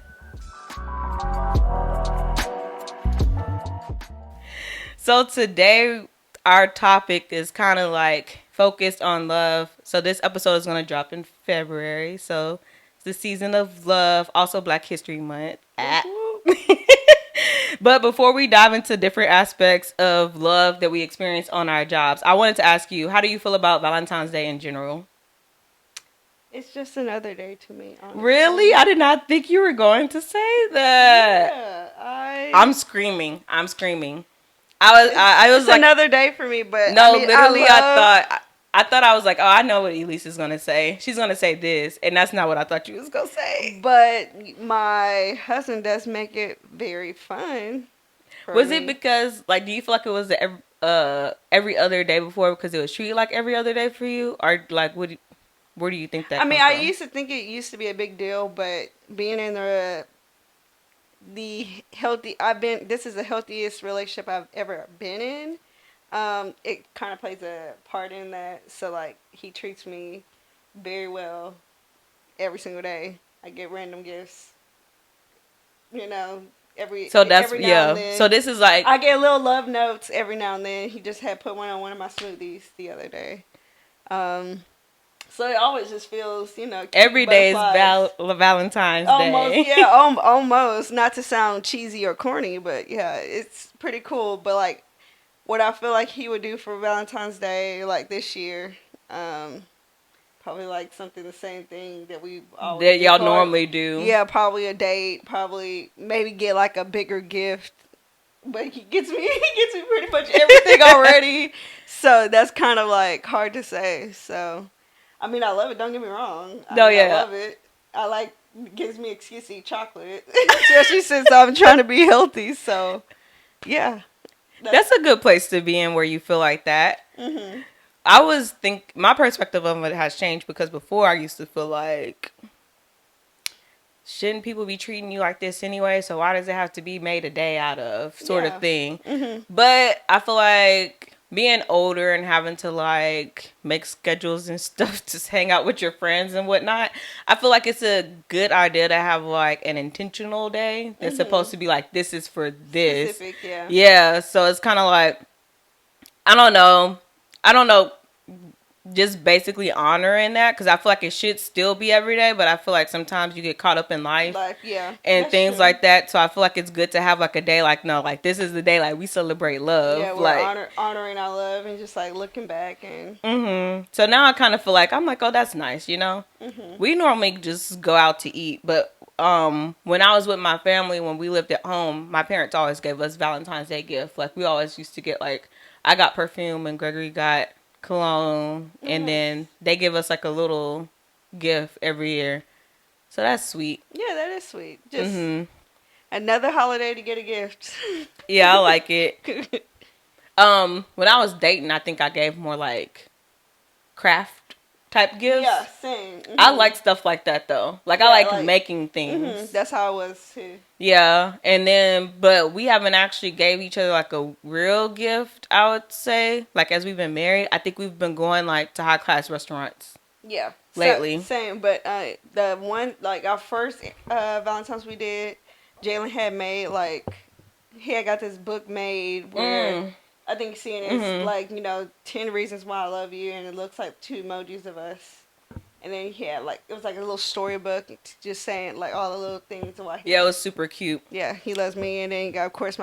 So today our topic is kind of like focused on love. So this episode is going to drop in February. So it's the season of love, also Black History Month. But before we dive into different aspects of love that we experience on our jobs, I wanted to ask you, how do you feel about Valentine's Day in general? It's just another day to me, honestly. Really? I did not think you were going to say that. Yeah, I'm screaming. I was it's like another day for me, but no, I mean, literally I thought I was like, oh, I know what Elyse is gonna say. She's gonna say this, and that's not what I thought you was gonna say. But my husband does make it very fun. Was it because like, do you feel like it was every other day before because it was treated like every other day for you, or like where do you think that? I mean, comes I from? used to think it used to be a big deal, but being in the healthy, this is the healthiest relationship I've ever been in. It kind of plays a part in that. So like, he treats me very well every single day. I get random gifts, every So that's every now and then. So this is like I get little love notes every now and then. He just had put one on one of my smoothies the other day. So it always just feels, every day is Valentine's almost, Day. Yeah, almost. Not to sound cheesy or corny, but yeah, it's pretty cool. But like, what I feel like he would do for Valentine's Day, like this year, probably like something the same thing that we always that y'all normally do. Yeah, probably a date. Probably maybe get like a bigger gift. But he gets me pretty much everything already. So that's kind of like hard to say. So. I mean, I love it. Don't get me wrong. I love it. Gives me excuse to eat chocolate, especially since I'm trying to be healthy. So, yeah, that's a good place to be in where you feel like that. Mm-hmm. My perspective of it has changed because before I used to feel like, shouldn't people be treating you like this anyway? So why does it have to be made a day out of sort of thing? Mm-hmm. But I feel like being older and having to like make schedules and stuff to hang out with your friends and whatnot, I feel like it's a good idea to have like an intentional day that's supposed to be like, this is for this. Specific, yeah. Yeah, so it's kind of like, I don't know, just basically honoring that, because I feel like it should still be every day, but I feel like sometimes you get caught up in life yeah, and things like that. So I feel like it's good to have like a day like, no, like this is the day like we celebrate love. Yeah, we're like honoring our love and just like looking back and. So now I kind of feel like I'm like, oh, that's nice, Mm-hmm. We normally just go out to eat, but when I was with my family, when we lived at home, my parents always gave us Valentine's Day gift. Like we always used to get like, I got perfume and Gregory got cologne, and then they give us like a little gift every year, so that's sweet. Yeah, that is sweet. Just another holiday to get a gift. Yeah, I like it. When I was dating, I think I gave more like craft type gifts. Yeah, same. Mm-hmm. I like stuff like that though. Like I like making things. Mm-hmm. That's how it was too. Yeah, and then but we haven't actually gave each other like a real gift, I would say. Like as we've been married, I think we've been going like to high class restaurants. Yeah. So lately. same, but the one like our first Valentine's we did, Jalen had made like he had got this book made where Mm. I think seeing it's Mhm. like 10 reasons why I love you, and it looks like two emojis of us. And then he had like it was like a little storybook, just saying like all the little things why Yeah, it was super cute. he loves me. And then he got, of course,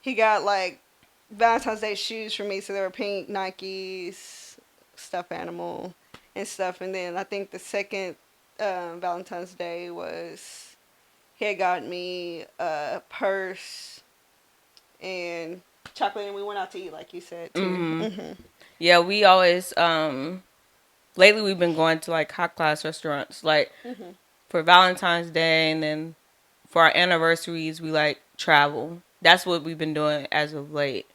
he got like Valentine's Day shoes for me, so they were pink Nikes, stuffed animal, and stuff. And then I think the second Valentine's Day was he had got me a purse and chocolate, and we went out to eat, like you said too. Mhm. Hmm. Yeah, we always lately we've been going to like hot class restaurants like Hmm. for Valentine's Day, and then for our anniversaries we like travel. That's what we've been doing as of late.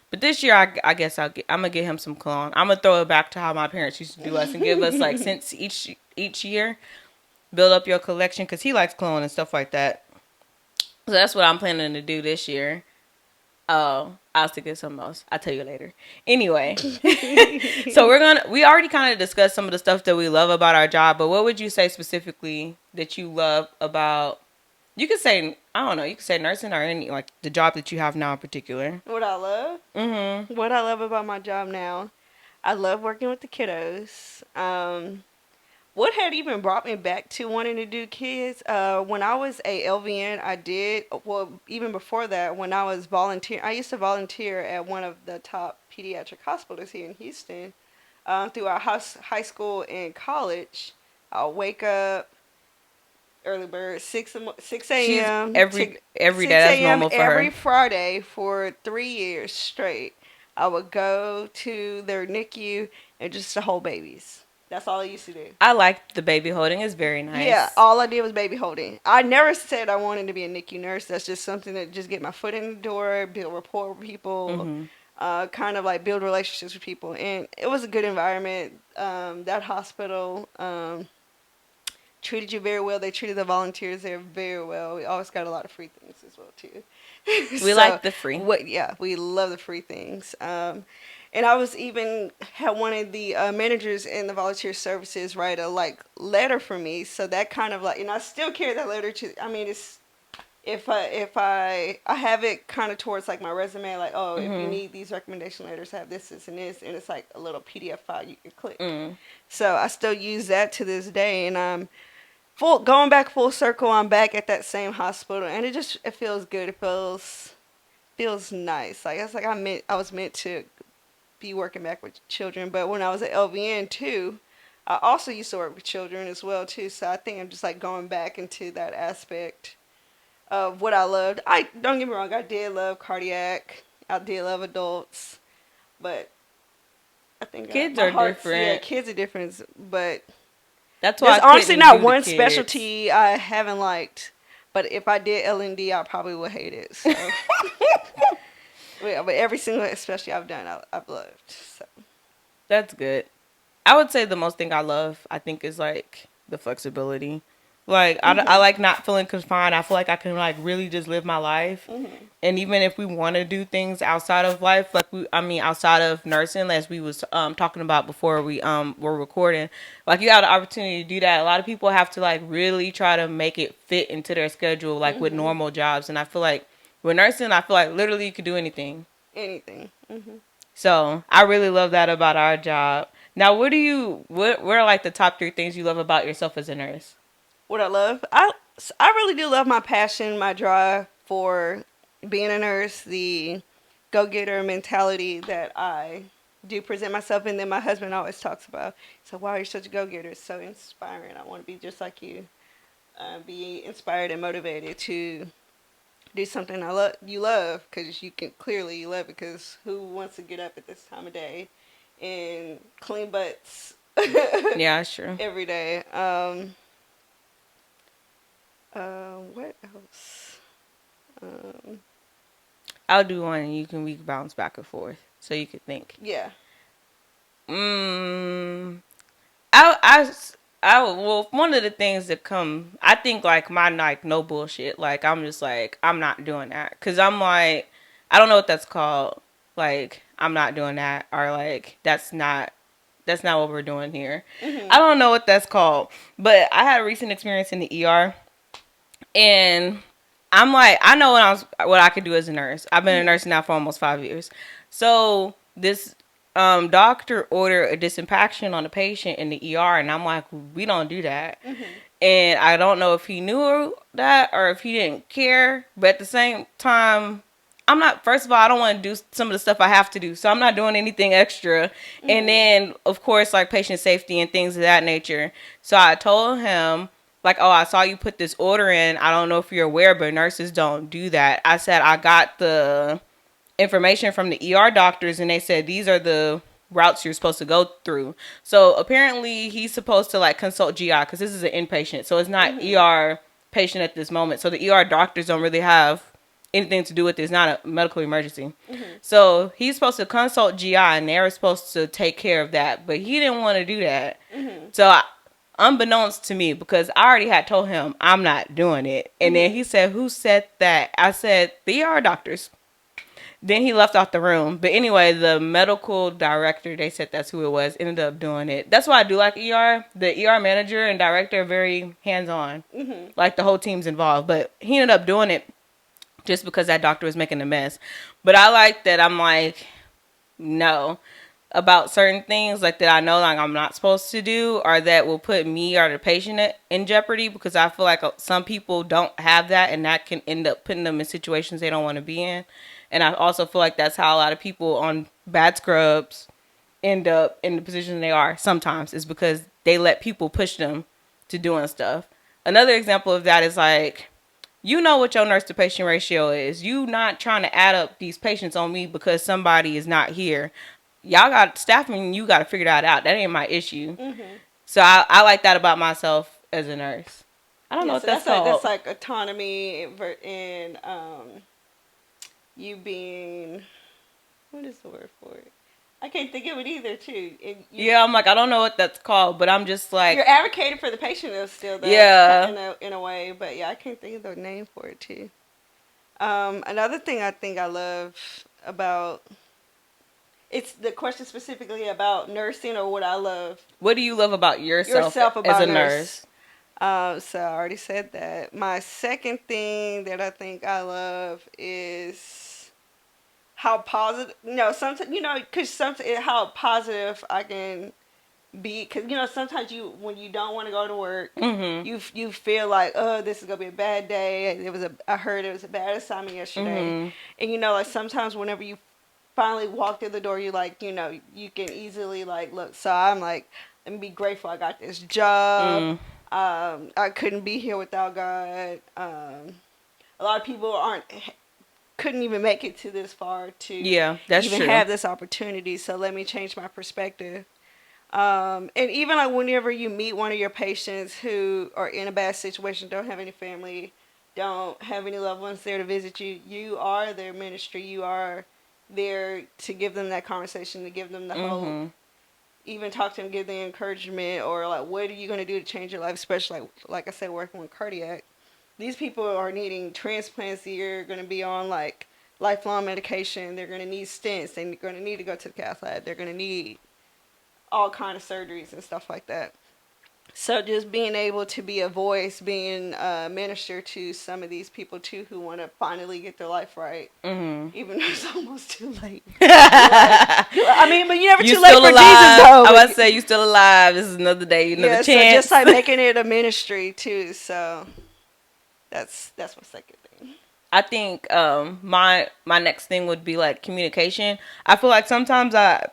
But this year, I guess I'm gonna get him some cologne. I'm gonna throw it back to how my parents used to do us and give us like scents each year. Build up your collection because he likes cologne and stuff like that. So that's what I'm planning to do this year. Oh, I was thinking something else. I'll tell you later. Anyway, so we already kind of discussed some of the stuff that we love about our job, but what would you say specifically that you love about, you could say, I don't know, you could say nursing or any, like the job that you have now in particular. What I love? Mm-hmm. What I love about my job now, I love working with the kiddos. What had even brought me back to wanting to do kids? When I was a LVN, I did. Well, even before that, when I was volunteer, I used to volunteer at one of the top pediatric hospitals here in Houston. Through our high school and college, I'll wake up early bird 6 She's a.m. to every day. 6 That's a.m. normal for every her. Friday for 3 years straight. I would go to their NICU and just to hold babies. That's all I used to do. I like the baby holding. It's very Yeah, nice. all I did was baby holding. I never said I wanted to be a NICU nurse. That's just something that just get my foot in the door, build rapport with people, Mm-hmm. kind of like build relationships with people. And it was a good environment. That hospital treated you very well. They treated the volunteers there very well. We always got a lot of free things as well too. We So like the free. what? Yeah, we love the free things. And I was even had one of the managers in the volunteer services write a like letter for me. So that kind of like, and I still carry that letter to. I mean, it's if I have it kind of towards like my resume, like, oh, if you Mm-hmm. need these recommendation letters, have this and this, and it's like a little PDF file you can click. Mm. So I still use that to this day, and full going back full circle. I'm back at that same hospital, and it feels good. It feels nice. Like it's like I was meant to be working back with children. But when I was at LVN too, I also used to work with children as well too. So I think I'm just like going back into that aspect of what I loved. I don't get me wrong, I did love cardiac. I did love adults, but I think Kids my are heart's different. kids are different. But That's why there's I honestly couldn't not do the one kids. specialty I haven't liked. But if I did L&D, I probably would hate it. So, yeah, but every single specialty I've done, I've loved. So, That's good. I would say the most thing I love, I think, is like the flexibility. Like I mhm, like not feeling confined. I feel like I can like really just live my life. mhm, And even if we want to do things outside of life, like outside of nursing, as we was talking about before we were recording, like you have the opportunity to do that. A lot of people have to like really try to make it fit into their schedule, like with mhm, normal jobs. And I feel like with nursing, I feel like literally you could do anything. anything. Mhm. So I really love that about our job. Now, what are like the top three things you love about yourself as a nurse? What I love, I really do love my passion, my drive for being a nurse, the go getter mentality that I do present myself, and then my husband always talks about. So, wow, you're such a go getter. It's so inspiring. I want to be just like you. Be inspired and motivated to do something you love, because you can clearly you love it, because who wants to get up at this time of day and clean butts Yeah, sure. every day. What else? Um, I'll do one, and we can bounce back and forth, so you could think. yeah. Mm, I, I, well, one of the things that come, I think like my like no bullshit. Like I'm just like I'm not doing that because I'm like I don't know what that's called. Like I'm not doing that, or like that's not That's not what we're doing here. I don't know what that's called, but I had a recent experience in the ER, and I'm like, I know what I could do as a nurse. I've been a nurse now for almost 5 years. So this doctor ordered a disimpaction on a patient in the ER, and I'm like, we don't do that. And I don't know if he knew that or if he didn't care, but at the same time, I'm not, first of all, I don't want to do some of the stuff I have to do, so I'm not doing anything extra. And then, of course, like patient safety and things of that nature. So I told him, like, oh, I saw you put this order in. I don't know if you're aware, but nurses don't do that. I said, I got the information from the ER doctors, and they said these are the routes you're supposed to go through. So apparently he's supposed to like consult GI because this is an inpatient, so it's not ER patient at this moment. So the ER doctors don't really have anything to do with it. It's not a medical emergency. So he's supposed to consult GI, and they're supposed to take care of that, but he didn't want to do that. So unbeknownst to me, because I already had told him I'm not doing it, and then he said, who said that? I said the ER doctors. Then he left out the room. But anyway, the medical director, they said that's who it was, ended up doing it. That's why I do like ER. The ER manager and director are very hands-on. Like the whole team's involved. But he ended up doing it just because that doctor was making a mess. But I like that I'm like, no. About certain things like that I know like I'm not supposed to do or that will put me or the patient in jeopardy, because I feel like some people don't have that, and that can end up putting them in situations they don't want to be in. And I also feel like that's how a lot of people on bad scrubs end up in the position they are sometimes, is because they let people push them to doing stuff. Another example of that is like, you know what your nurse to patient ratio is. You not trying to add up these patients on me because somebody is not here. Y'all got staffing, you got to figure that out. That ain't my issue. So I like that about myself as a nurse. I don't know what that's called. That's like autonomy and you being, what is the word for it? I can't think of it either, too. Yeah, I'm like, I don't know what that's called, but I'm just like, you're advocating for the patient though, still, though. Yeah. In a way, but yeah, I can't think of the name for it, too. Another thing I think I love about, it's the question specifically about nursing, or what I love. What do you love about yourself as a nurse? So I already said that. My second thing that I think I love is how positive, sometimes, because how positive I can be. Because, sometimes when you don't want to go to work, you feel like, oh, this is going to be a bad day. I heard it was a bad assignment yesterday. And, like sometimes whenever you finally walk through the door, you like, you can easily like, look, so I'm like, let me be grateful I got this job. I couldn't be here without God. A lot of people couldn't even make it to this far to even have this opportunity. So let me change my perspective. And even like whenever you meet one of your patients who are in a bad situation, don't have any family, don't have any loved ones there to visit you, you are their ministry. You are there to give them that conversation, to give them the hope. Even talk to them, give them encouragement, or like, what are you going to do to change your life? Especially like I said, working with cardiac. These people are needing transplants. They're going to be on like lifelong medication. They're going to need stents. They're going to need to go to the cath lab. They're going to need all kind of surgeries and stuff like that. So just being able to be a voice, being a minister to some of these people too who want to finally get their life right, even though it's almost too late. I mean, but you're never too late for alive. Jesus, though. I was about to say, you still alive. This is another day, another chance. So just like making it a ministry too. So that's my second thing. I think my next thing would be like communication. I feel like sometimes a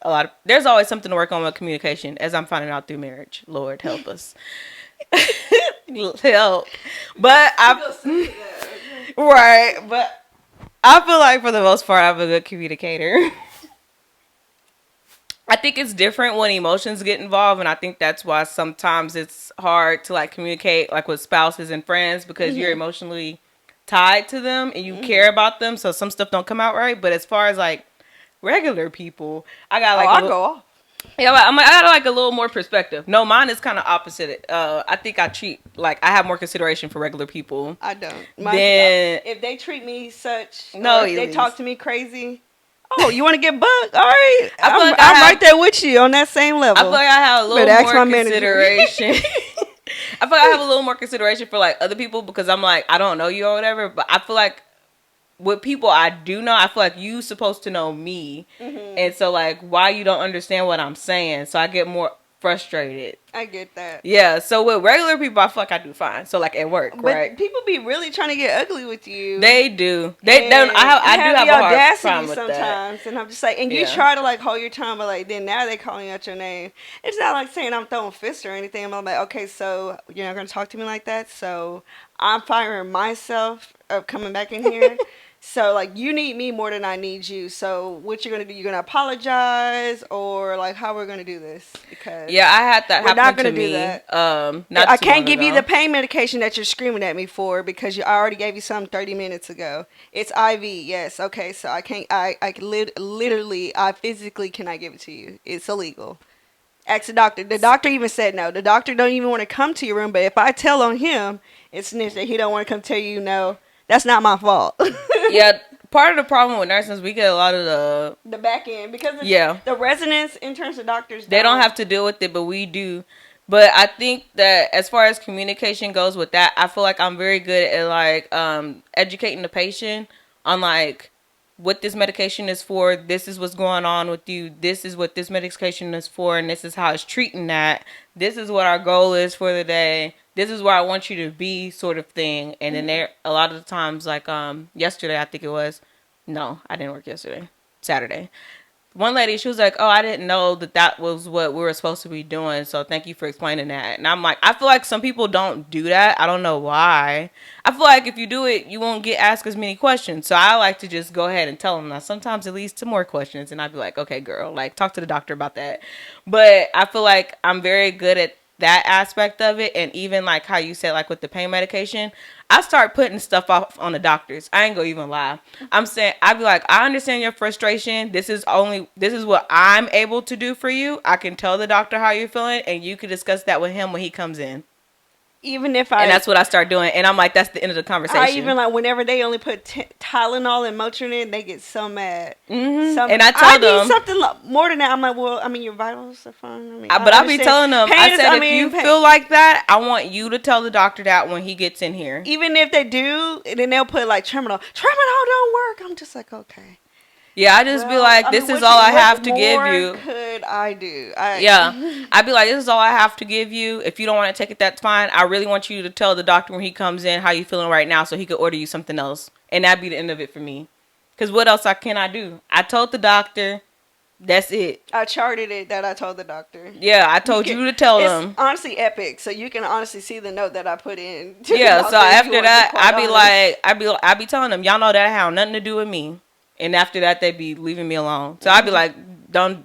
lot of, there's always something to work on with communication, as I'm finding out through marriage. Lord help us. Help. But right, but I feel like for the most part I'm a good communicator. I think it's different when emotions get involved, and I think that's why sometimes it's hard to like communicate like with spouses and friends, because you're emotionally tied to them and you care about them, so some stuff don't come out right. But as far as like regular people, I got like I got like a little more perspective. No, mine is kind of opposite. I think I have more consideration for regular people. I don't. Then if they treat me such, no, if they talk to me crazy, Oh, you want to get bugged? All right. I'm right there with you on that same level. I feel like I have a little more consideration. I feel like I have a little more consideration for like other people because I'm like, I don't know you or whatever, but I feel like with people I do know, I feel like you supposed to know me. Mm-hmm. And so like why you don't understand what I'm saying. So I get more frustrated. I get that. Yeah, so with regular people, I feel like I do fine. So like at work, but right? People be really trying to get ugly with you. They do. They don't. I do have the a hard audacity problem with sometimes, that. and I'm just like, and you try to like hold your tongue, but like then now they calling out your name. It's not like saying I'm throwing fists or anything. I'm like, okay, so you're not gonna talk to me like that. So I'm firing myself of coming back in here. So, like, you need me more than I need you. So, what you're going to do, you're going to apologize or, like, how we're going to do this? Because yeah, I had that happen to me. Do that. I can't give you the pain medication that you're screaming at me for because I already gave you some 30 minutes ago. It's IV, yes. Okay, so I can't, literally, I physically cannot give it to you. It's illegal. Ask the doctor. The doctor even said no. The doctor don't even want to come to your room, but if I tell on him, it's snitch that he don't want to come tell you no. That's not my fault. Yeah, part of the problem with nursing is we get a lot of the back end because the residents, interns, and doctors. They don't have to deal with it, but we do. But I think that as far as communication goes with that, I feel like I'm very good at like educating the patient on like what this medication is for. This is what's going on with you. This is what this medication is for, and this is how it's treating that. This is what our goal is for the day. This is where I want you to be, sort of thing. And then there, a lot of the times, like yesterday, I think it was. No, I didn't work yesterday. Saturday. One lady, she was like, oh, I didn't know that was what we were supposed to be doing. So thank you for explaining that. And I'm like, I feel like some people don't do that. I don't know why. I feel like if you do it, you won't get asked as many questions. So I like to just go ahead and tell them. Now, sometimes it leads to more questions. And I'd be like, okay, girl, like talk to the doctor about that. But I feel like I'm very good at that aspect of it. And even like how you said, like with the pain medication, I start putting stuff off on the doctors. I ain't gonna even lie. I'm saying, I'd be like, I understand your frustration. This is what I'm able to do for you. I can tell the doctor how you're feeling and you can discuss that with him when he comes in. Even if and that's what I start doing. And I'm like, that's the end of the conversation. I even like whenever they only put Tylenol and Motrin in, they get so mad. Mm-hmm. And I tell them. I need something more than that. I'm like, well, I mean, your vitals are fine. But I'll be telling them, I said, if you feel like that, I want you to tell the doctor that when he gets in here. Even if they do, then they'll put like Tramadol. Tramadol don't work. I'm just like, okay. Yeah, I just be like, this is all I have to give you. What could I do? I'd be like, this is all I have to give you. If you don't want to take it, that's fine. I really want you to tell the doctor when he comes in how you feeling right now so he could order you something else. And that'd be the end of it for me. Because what else can I do? I told the doctor. That's it. I charted it that I told the doctor. Yeah, I told you to tell them. It's honestly epic, so you can honestly see the note that I put in. Yeah, so after that, I'd be telling them, y'all know that have nothing to do with me. And after that, they'd be leaving me alone. So I'd be like,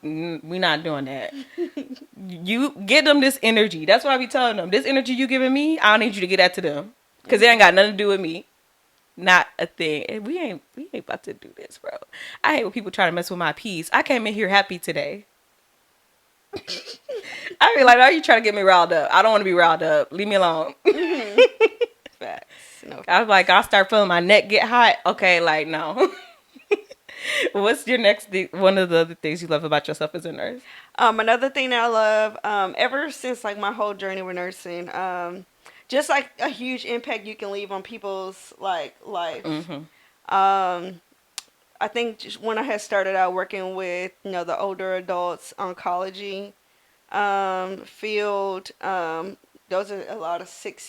we not doing that. You give them this energy. That's what I be telling them. This energy you giving me, I need you to get that to them. Because it ain't got nothing to do with me. Not a thing. And we ain't about to do this, bro. I hate when people try to mess with my peace. I came in here happy today. I be like, are you trying to get me riled up? I don't want to be riled up. Leave me alone. Facts. No. I was like, I'll start feeling my neck get hot. Okay, like, no. What's your next one of the other things you love about yourself as a nurse? Another thing that I love, ever since like my whole journey with nursing, just like a huge impact you can leave on people's like life. Mm-hmm. I think just when I had started out working with the older adults oncology field, those are a lot of sick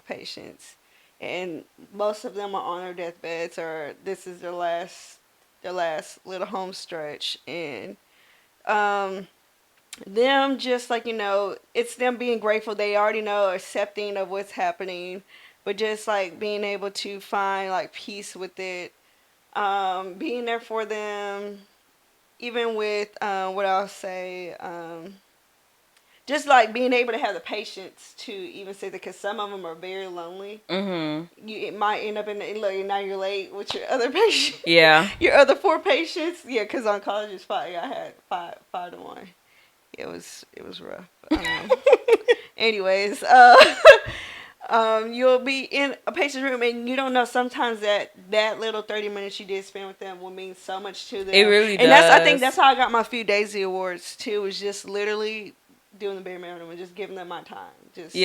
patients, and most of them are on their deathbeds or this is their last little home stretch, and them just like it's them being grateful. They already know, accepting of what's happening, but just like being able to find like peace with it, being there for them, even with what I'll say, just like being able to have the patience to even say that, because some of them are very lonely. Mm-hmm. It might end up now you're late with your other patient. Yeah. Your other 4 patients. Yeah, because oncology is 5. Yeah, I had 5 to 1. It was rough. Anyways, You'll be in a patient's room and you don't know sometimes that little 30 minutes you did spend with them will mean so much to them. It really and does. I think that's how I got my few Daisy Awards too, was just literally doing the bare minimum and just giving them my time. Just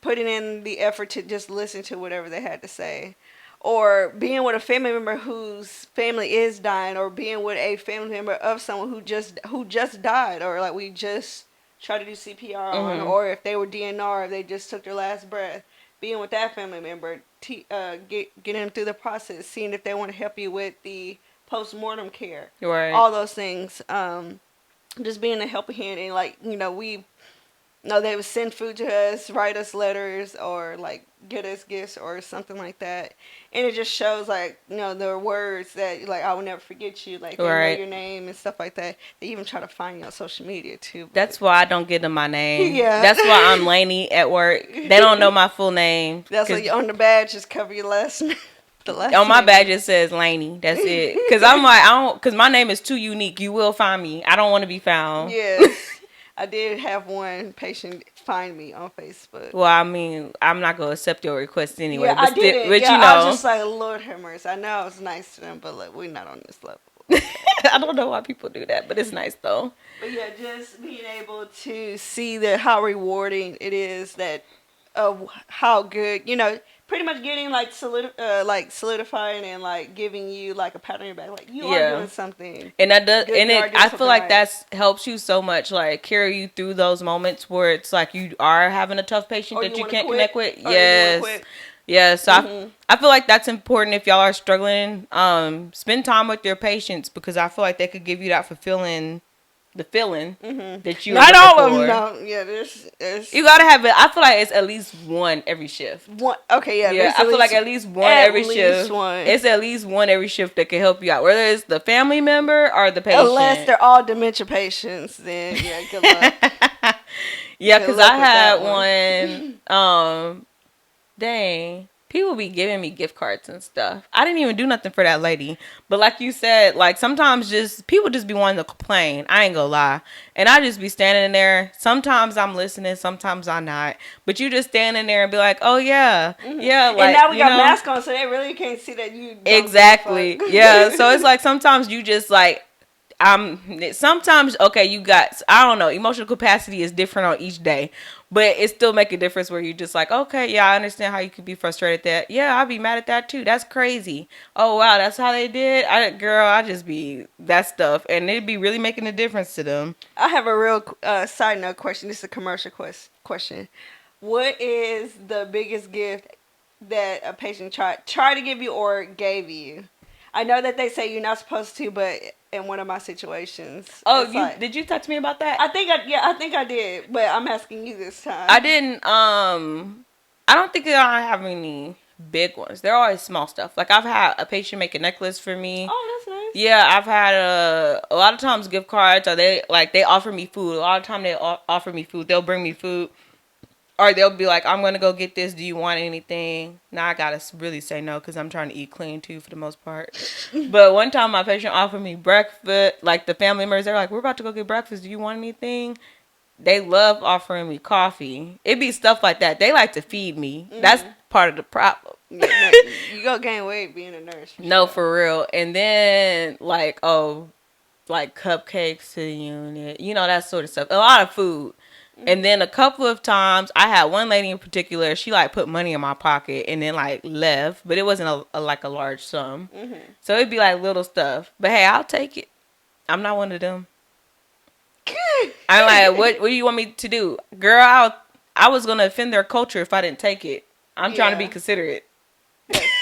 putting in the effort to just listen to whatever they had to say. Or being with a family member whose family is dying, or being with a family member of someone who just died, or like we just try to do CPR on, or if they were DNR, they just took their last breath. Being with that family member, getting them through the process, seeing if they want to help you with the post-mortem care. Right. All those things. Just being a helping hand, and like, we know they would send food to us, write us letters, or like get us gifts or something like that. And it just shows, like, their words that, like, I will never forget you. Like, they know your name and stuff like that. They even try to find you on social media, too. That's why I don't give them my name. Yeah. That's why I'm Lainey at work. They don't know my full name. That's why on the badge, just cover your last name. On my badge, it says Lainey. That's it. Because I'm like, because my name is too unique. You will find me. I don't want to be found. Yes. I did have one patient find me on Facebook. Well, I mean, I'm not going to accept your request anyway. Yeah, but I did. But I was just like, Lord have mercy. I know I was nice to them, but like, we're not on this level. I don't know why people do that, but it's nice though. But yeah, just being able to see how rewarding it is, that how good, pretty much getting like solidifying and like giving you like a pat on your back, like you are doing something. And that does, and I feel like that helps you so much, like carry you through those moments where it's like you are having a tough patient that you can't connect with. Yes. Yes, so I feel like that's important if y'all are struggling. Spend time with your patients, because I feel like they could give you that feeling that you not all of them. No, yeah, there's you gotta have it. I feel like it's at least one every shift. One, okay, yeah, yeah. I feel like at least one every shift. It's at least one every shift that can help you out, whether it's the family member or the patient. Unless they're all dementia patients, then yeah, good luck. Yeah, because I had one. Dang. People be giving me gift cards and stuff. I didn't even do nothing for that lady. But like you said, like sometimes people just be wanting to complain. I ain't gonna lie. And I just be standing there. Sometimes I'm listening, sometimes I'm not. But you just standing there and be like, oh yeah. Yeah. Like, and now we got masks on, so they really can't see that you don't exactly. Yeah. So it's like sometimes you just like, sometimes, okay, you got, I don't know, emotional capacity is different on each day, but it still make a difference where you just like, okay, yeah, I understand how you could be frustrated at that. Yeah, I'll be mad at that too. That's crazy. Oh, wow, that's how they did? I just be that stuff, and it'd be really making a difference to them. I have a real side note question. This is a commercial question. What is the biggest gift that a patient tried to give you or gave you? I know that they say you're not supposed to, but in one of my situations. Oh, did you talk to me about that? I think I did, but I'm asking you this time. I didn't. I don't think I have any big ones. They're always small stuff. Like I've had a patient make a necklace for me. Oh, that's nice. Yeah, I've had a lot of times gift cards, or they offer me food. A lot of time they offer me food. They'll bring me food. Or they'll be like, I'm going to go get this. Do you want anything? Now I got to really say no, because I'm trying to eat clean, too, for the most part. But one time my patient offered me breakfast. Like, the family members, they're like, we're about to go get breakfast. Do you want anything? They love offering me coffee. It be stuff like that. They like to feed me. Mm-hmm. That's part of the problem. Yeah, you go gain weight being a nurse. No, for real. And then, like cupcakes to the unit. You know, that sort of stuff. A lot of food. And then a couple of times, I had one lady in particular, she like put money in my pocket and then like left, but it wasn't a large sum. Mm-hmm. So it'd be like little stuff. But hey, I'll take it. I'm not one of them. I'm like, what do you want me to do? Girl, I was going to offend their culture if I didn't take it. I'm trying to be considerate.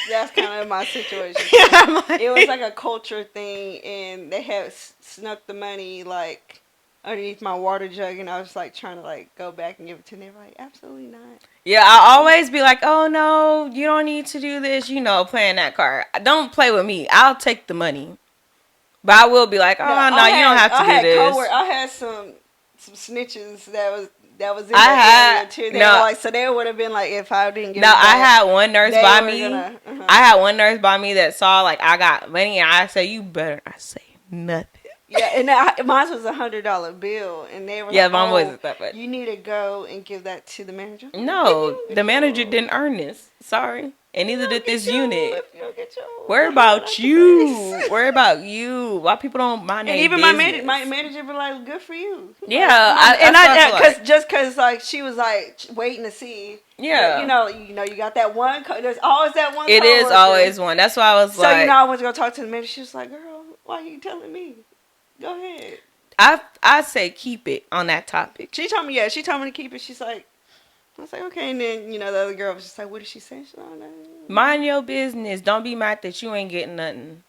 That's kind of my situation. It was like a culture thing, and they had snuck the money like underneath my water jug, and I was like trying to like go back and give it to them. They were like, absolutely not. Yeah, I always be like, oh no, you don't need to do this, playing that card. Don't play with me. I'll take the money. But I will be like, oh no, you don't have to do this. I had some snitches that was in that area too. They were like, so they would have been like, if I didn't get I had one nurse by me. I had one nurse by me that saw like I got money, and I said, you better not say nothing. Yeah, and mine was $100 bill, and they were like, mine "Oh, wasn't that much. you need to go and give that to the manager." No, the manager didn't earn this. Sorry, and neither did this unit. If you don't get your Worry about you. Worry about you. Why people don't mind and their even business? my manager be like, "Good for you." Yeah, like, because like she was like waiting to see. Yeah, you got that one. There's always that one. It is always one. That's why I was like. So I went to go talk to the manager. She was like, "Girl, why are you telling me? Go ahead." I say keep it on that topic. She told me to keep it. She's like, I was like, okay. And then, the other girl was just like, what did she say? She's like, oh, no. Mind your business. Don't be mad that you ain't getting nothing.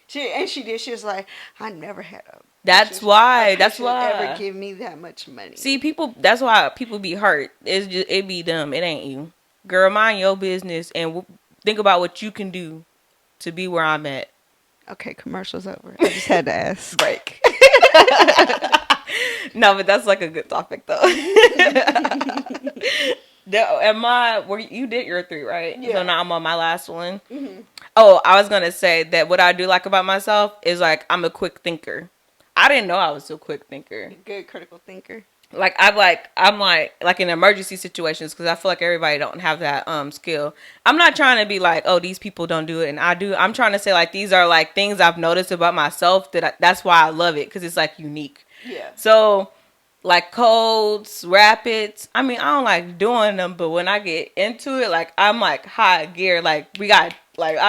She did. She was like, I never had a. That's why. Ever give me that much money. See, people. That's why people be hurt. It be them. It ain't you. Girl, mind your business and think about what you can do to be where I'm at. Okay, commercial's over. I just had to ask. Break. No, but that's like a good topic though. You did your 3, right? Yeah. So now I'm on my last one. Mm-hmm. Oh, I was gonna say that what I do like about myself is like I'm a quick thinker. I didn't know I was a quick thinker. Good critical thinker. Like I'm like in emergency situations, because I feel like everybody don't have that skill. I'm not trying to be like, oh, these people don't do it and I do. I'm trying to say like these are like things I've noticed about myself that's why I love it, because it's like unique. Yeah. So like codes, rapids, I mean, I don't like doing them, but when I get into it, like I'm like high gear. Like I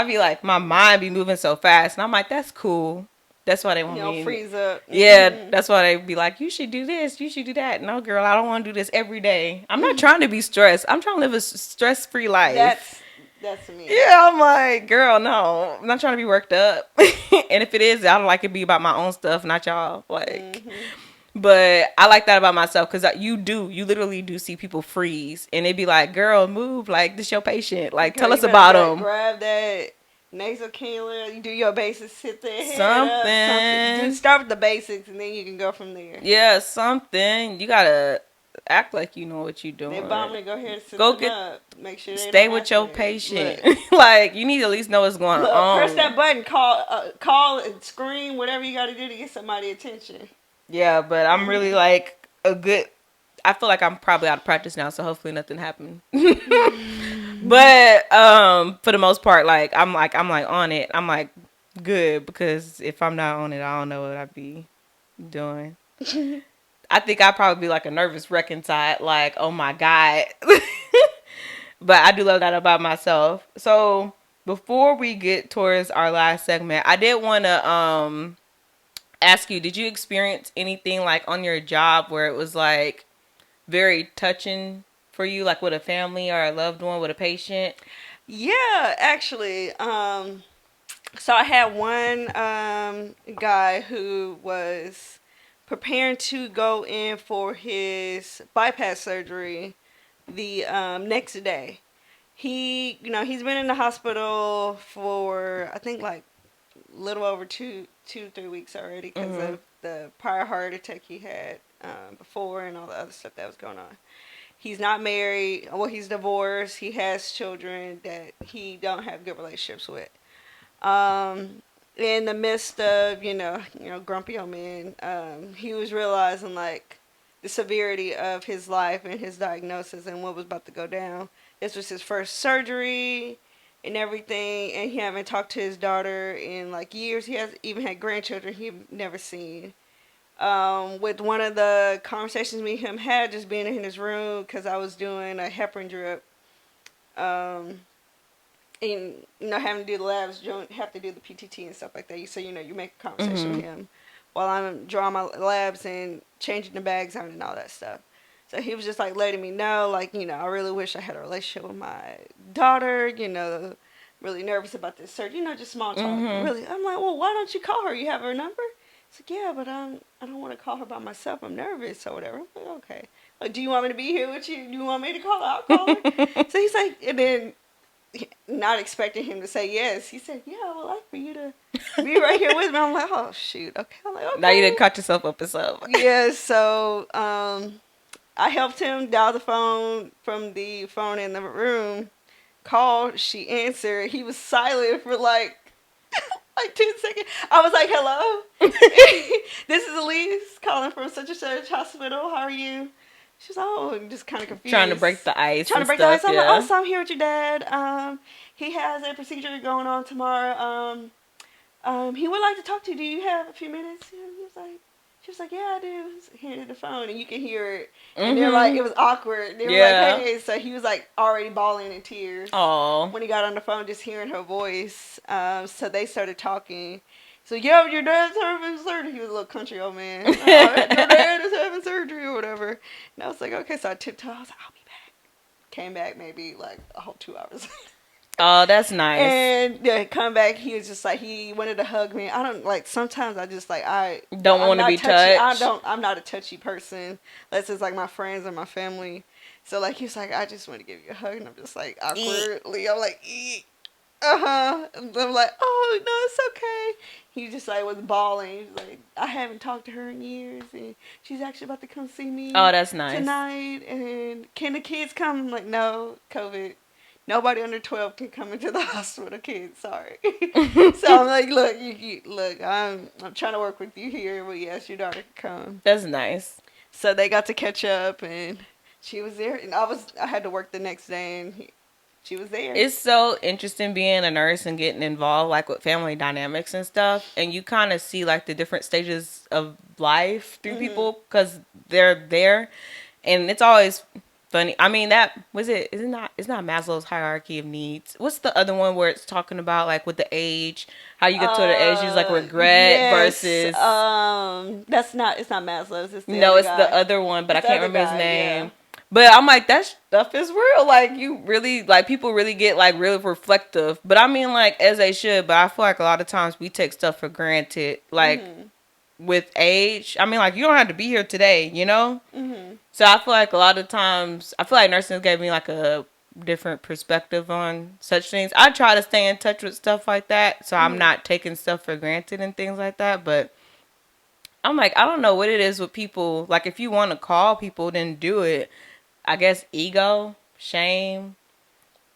be like my mind be moving so fast, and I'm like, that's cool. That's why they want me. Freeze up. Yeah, that's why they be like, you should do this, you should do that. No, girl, I don't want to do this every day. I'm not trying to be stressed. I'm trying to live a stress-free life. That's me. Yeah, I'm like, girl, no, I'm not trying to be worked up. And if it is, I don't like it be about my own stuff, not y'all. Like, but I like that about myself, because you literally do see people freeze, and they be like, girl, move, like this your patient. Like, tell us about them. Grab that nasal cannula, you do your basics, sit there, something. Start with the basics, and then you can go from there. Yeah, something. You gotta act like you know what you're doing. They bomb me, go ahead and sit up. Make sure they stay with your patient. Like, you need to at least know what's going on. Press that button, call and scream, whatever you gotta do to get somebody's attention. Yeah, but I'm really like I feel like I'm probably out of practice now, so hopefully nothing happened. But for the most part, like I'm on it. I'm like good, because if I'm not on it, I don't know what I'd be doing. I think I'd probably be like a nervous wreck inside, like, oh my God. But I do love that about myself. So before we get towards our last segment, I did want to ask you, did you experience anything like on your job where it was like very touching for you, like with a family or a loved one, with a patient? Yeah, actually. So I had one guy who was preparing to go in for his bypass surgery the next day. He's been in the hospital for, I think, like a little over 3 weeks already, because of the prior heart attack he had before and all the other stuff that was going on. He's not married. Well, he's divorced. He has children that he don't have good relationships with. In the midst of, grumpy old man, he was realizing, like, the severity of his life and his diagnosis and what was about to go down. This was his first surgery and everything, and he haven't talked to his daughter in, like, years. He has even had grandchildren he'd never seen. With one of the conversations me and him had, just being in his room, because I was doing a heparin drip, and having to do the labs, you don't have to do the PTT and stuff like that. So you make a conversation with him while I'm drawing my labs and changing the bags out and all that stuff. So he was just like letting me know, like, I really wish I had a relationship with my daughter. Really nervous about this surgery. Just small talk. Really, I'm like, well, why don't you call her? You have her number? It's like, yeah, but I don't want to call her by myself. I'm nervous or whatever. I'm like, okay. Like, do you want me to be here with you? Do you want me to call her? I'll call her. So he's like, and then not expecting him to say yes, he said, yeah, I would like for you to be right here with me. I'm like, oh, shoot. Okay. I'm like, okay. Now you didn't cut yourself up or something. Yeah, so I helped him dial the phone from the phone in the room. Called, she answered. He was silent for like like 10 seconds. I was like, hello? This is Elyse calling from such and such hospital. How are you? She's like, oh, and just kind of confused. Trying to break the ice. Trying to break stuff, the ice. I'm yeah. like, oh, so I'm here with your dad. He has a procedure going on tomorrow. He would like to talk to you. Do you have a few minutes? He was like, she was like, yeah, I do. Here the phone, and you can hear it. And they're like, it was awkward. They were like, hey. So he was like already bawling in tears. Aww. When he got on the phone, just hearing her voice. So they started talking. So yeah, your dad's having surgery. He was a little country old man. Your dad is having surgery or whatever. And I was like, okay. So I tiptoed. I was like, I'll be back. Came back maybe like a whole 2 hours later. Oh, that's nice. And yeah, come back. He was just like, he wanted to hug me. I don't like. Sometimes I just like I don't want to be touched. I'm not a touchy person. Unless it's like my friends or my family. So like he was like, I just want to give you a hug, and I'm just like awkwardly. I'm like, And I'm like, oh no, it's okay. He just like was bawling. He was like, I haven't talked to her in years, and she's actually about to come see me. Oh, that's nice. Tonight, and can the kids come? I'm like, no, COVID. Nobody under 12 can come into the hospital, kids. Sorry. So I'm like, look, look, I'm trying to work with you here, but yes, your daughter can come. That's nice. So they got to catch up, and she was there, and I had to work the next day, and she was there. It's so interesting being a nurse and getting involved like with family dynamics and stuff, and you kind of see like the different stages of life through people because they're there, and it's always funny. I mean, that was it. It's not Maslow's hierarchy of needs. What's the other one where it's talking about like with the age, how you get to the age, you like regret versus. That's not. It's not Maslow's. It's the other one, but I can't remember his name. Yeah. But I'm like, that stuff is real. Like, you really, like, people really get, like, really reflective. But I mean, like, as they should. But I feel like a lot of times we take stuff for granted. Like, with age. I mean, like, you don't have to be here today, you know? So I feel like a lot of times, I feel like nursing gave me, like, a different perspective on such things. I try to stay in touch with stuff like that. So I'm not taking stuff for granted and things like that. But I'm like, I don't know what it is with people. Like, if you want to call people, then do it. I guess ego, shame,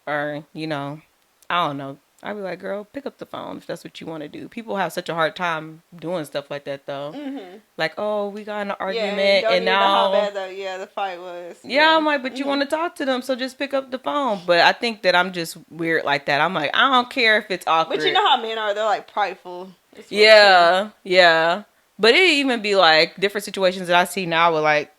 or, you know, I don't know. I'd be like, girl, pick up the phone if that's what you want to do. People have such a hard time doing stuff like that, though. Like, oh, we got in an argument, and now... How bad the fight was. Yeah, I'm like, but you want to talk to them, so just pick up the phone. But I think that I'm just weird like that. I'm like, I don't care if it's awkward. But you know how men are. They're, like, prideful. Yeah. But it even be, like, different situations that I see now with, like...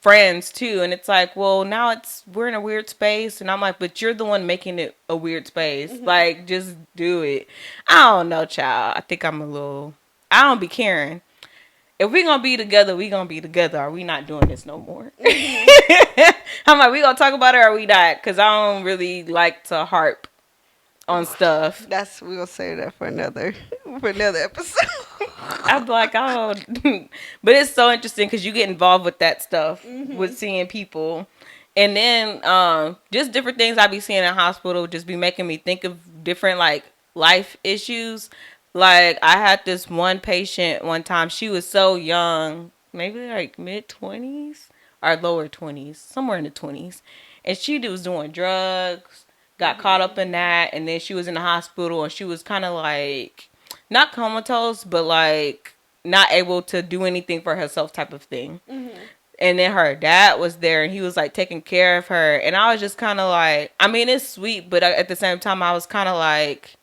friends too, and it's like, well, now we're in a weird space, and I'm like, but you're the one making it a weird space. Like, just do it. I don't know, child. I think I don't be caring. If we gonna be together, we gonna be together. Are we not doing this no more? I'm like, we gonna talk about it or are we not? Because I don't really like to harp on stuff. We gonna say that for another episode. I'm like, oh, but it's so interesting because you get involved with that stuff, with seeing people, and then just different things I be seeing in hospital just be making me think of different like life issues. Like, I had this one patient one time. She was so young, maybe like mid-20s or lower 20s, somewhere in the 20s, and she was doing drugs. Got caught up in that, and then she was in the hospital, and she was kind of like, not comatose, but like not able to do anything for herself type of thing. And then her dad was there, and he was like taking care of her, and I was just kind of like, I mean, it's sweet, but at the same time, I was kind of like,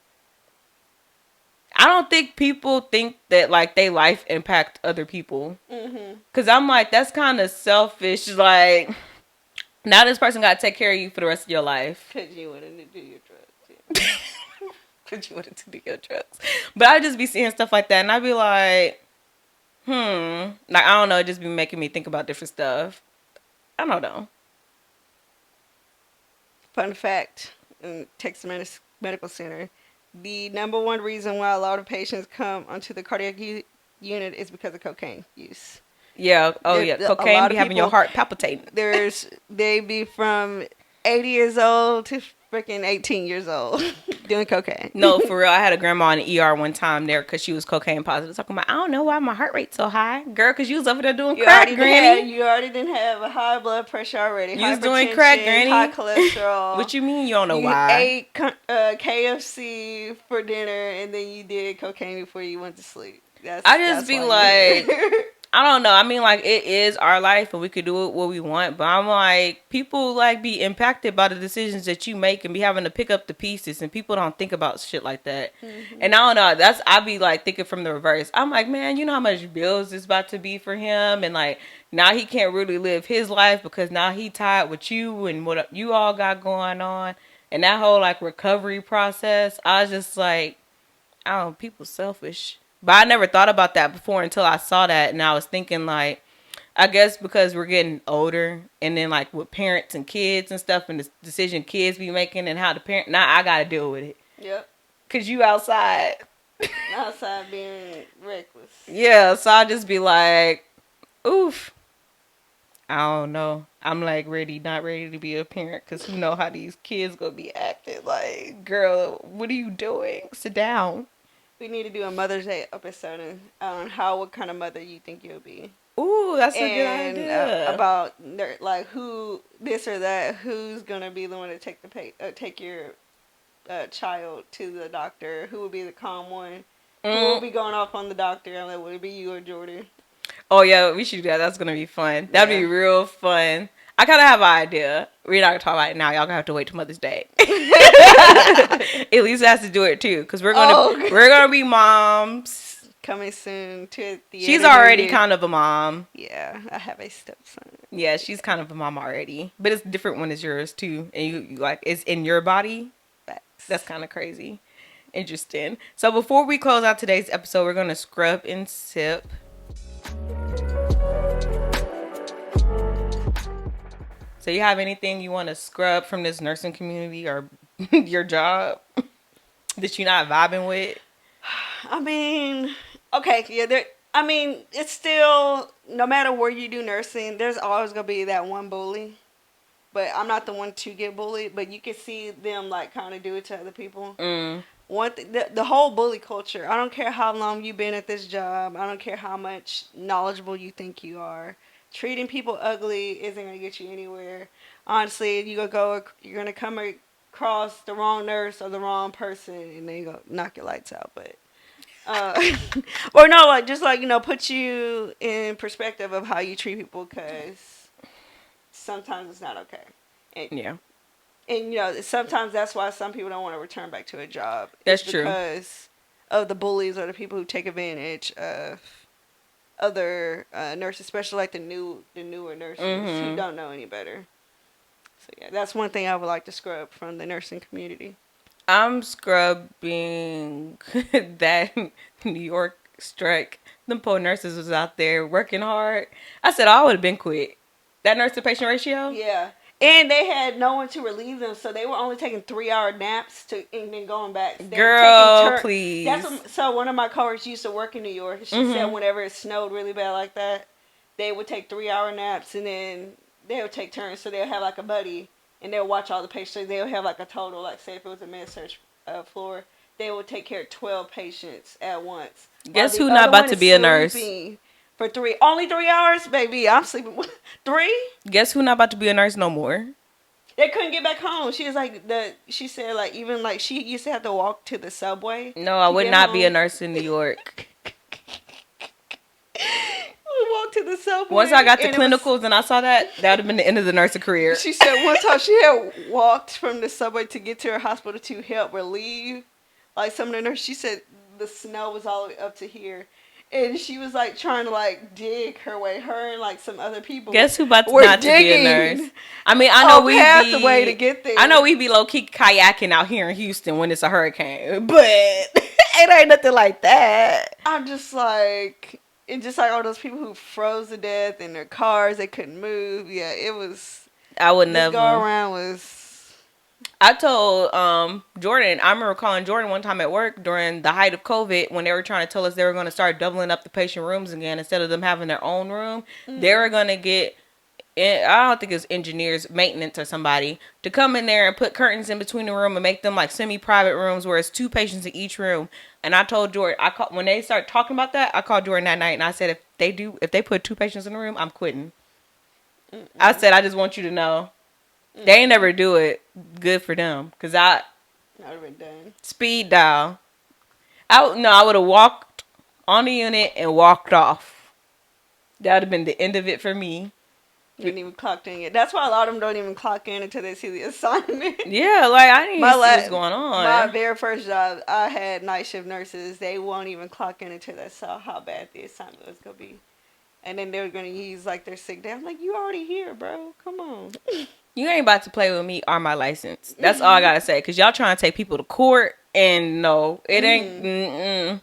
I don't think people think that like they life impact other people. Because I'm like, that's kind of selfish, like... Now this person got to take care of you for the rest of your life. Because you wanted to do your drugs. Because you wanted to do your drugs. But I just be seeing stuff like that, and I be like, Like, I don't know, it just be making me think about different stuff. I don't know. Fun fact, in Texas Medical Center, the number one reason why a lot of patients come onto the cardiac unit is because of cocaine use. Yeah. Oh, yeah. Cocaine be having your heart palpitating. They be from 80 years old to freaking 18 years old. Doing cocaine. No, for real. I had a grandma in the ER one time there because she was cocaine positive. Talking about, I don't know why my heart rate's so high. Girl, because you was over there doing crack, granny. You already didn't have a high blood pressure already. You was doing crack, granny. High cholesterol. What you mean you don't know why? You ate KFC for dinner and then you did cocaine before you went to sleep. I just be like, I don't know. I mean, like, it is our life and we could do it what we want. But I'm like, people, like, be impacted by the decisions that you make and be having to pick up the pieces. And people don't think about shit like that. Mm-hmm. And I don't know. I be, like, thinking from the reverse. I'm like, man, you know how much bills it's about to be for him? And, like, now he can't really live his life because now he tied with you and what you all got going on. And that whole, like, recovery process, I was just like, I don't know, people selfish. But I never thought about that before until I saw that. And I was thinking, like, I guess because we're getting older and then, like, with parents and kids and stuff and the decision kids be making and how the parent, now I got to deal with it. Yep. Because you outside. Outside being reckless. Yeah, so I just be like, oof. I don't know. I'm, like, not ready to be a parent because who know how these kids going to be acting. Like, girl, what are you doing? Sit down. We need to do a Mother's Day episode on what kind of mother you think you'll be. Ooh, that's a good idea. About like who this or that, who's gonna be the one to take your child to the doctor? Who will be the calm one? Who will be going off on the doctor? And like, would it be you or Jordan? Oh yeah, we should do that. That's gonna be fun. That'd be real fun. I kind of have an idea. We're not gonna talk about it now. Y'all gonna have to wait till Mother's Day. Elyse has to do it too, cause we're gonna be moms. Coming soon to the. She's already kind of a mom. Yeah, I have a stepson. Yeah, she's kind of a mom already, but it's different when it's yours too, and you like it's in your body. Facts. That's kind of crazy. Interesting. So before we close out today's episode, we're gonna scrub and sip. So you have anything you want to scrub from this nursing community or your job that you're not vibing with? I mean, okay, yeah, it's still, no matter where you do nursing, there's always going to be that one bully. But I'm not the one to get bullied, but you can see them, like, kind of do it to other people. The whole bully culture, I don't care how long you've been at this job. I don't care how much knowledgeable you think you are. Treating people ugly isn't going to get you anywhere. Honestly, you're going to come across the wrong nurse or the wrong person, and then you're going to knock your lights out. But, or no, like, just like, put you in perspective of how you treat people, because sometimes it's not okay. And, sometimes that's why some people don't want to return back to a job. That's true. Because of the bullies or the people who take advantage of other nurses, especially like the newer nurses who don't know any better. So yeah, that's one thing I would like to scrub from the nursing community. I'm scrubbing that New York strike. Them poor nurses was out there working hard. I said, I would have been quit. That nurse to patient ratio? Yeah. And they had no one to relieve them, so they were only taking 3-hour naps and then going back. Girl, please. So one of my coworkers used to work in New York. She said whenever it snowed really bad like that, they would take 3-hour naps, and then they would take turns. So they'll have like a buddy, and they'll watch all the patients. They'll have like a total, like say if it was a med-surg floor, they would take care of 12 patients at once. Guess who not about to be a nurse? For only 3 hours, baby. I'm sleeping 3. Guess who not about to be a nurse no more? They couldn't get back home. She was like she said like even like she used to have to walk to the subway. No, I would not be a nurse in New York. We walked to the subway. Once I got the clinicals and I saw that would have been the end of the nursing career. She said one time she had walked from the subway to get to her hospital to help relieve like some of the nurses. She said the snow was all the way up to here. And she was like trying to like dig her way. Her and like some other people. Guess who about to not to be a nurse? I mean, I know we the way to get there. I know we be low key kayaking out here in Houston when it's a hurricane, but it ain't nothing like that. I'm just like, it's just like all those people who froze to death in their cars. They couldn't move. Yeah, it was. I would never. Go around was. I told Jordan, I remember calling Jordan one time at work during the height of COVID when they were trying to tell us they were going to start doubling up the patient rooms again instead of them having their own room. They were going to get I don't think it's engineers, maintenance or somebody, to come in there and put curtains in between the room and make them like semi-private rooms where it's 2 patients in each room. And I told Jordan, when they started talking about that, I called Jordan that night and I said, if they put 2 patients in the room, I'm quitting. I said, I just want you to know. They ain't never do it. Good for them. Because I would have been done. Speed dial. I would have walked on the unit and walked off. That would have been the end of it for me. Didn't even clock in yet. That's why a lot of them don't even clock in until they see the assignment. Yeah, like I didn't even see what's going on. My very first job, I had night shift nurses. They won't even clock in until they saw how bad the assignment was going to be. And then they were going to use like their sick day. I'm like, you already here, bro. Come on. You ain't about to play with me or my license. That's all I got to say. Because y'all trying to take people to court. And no, it ain't.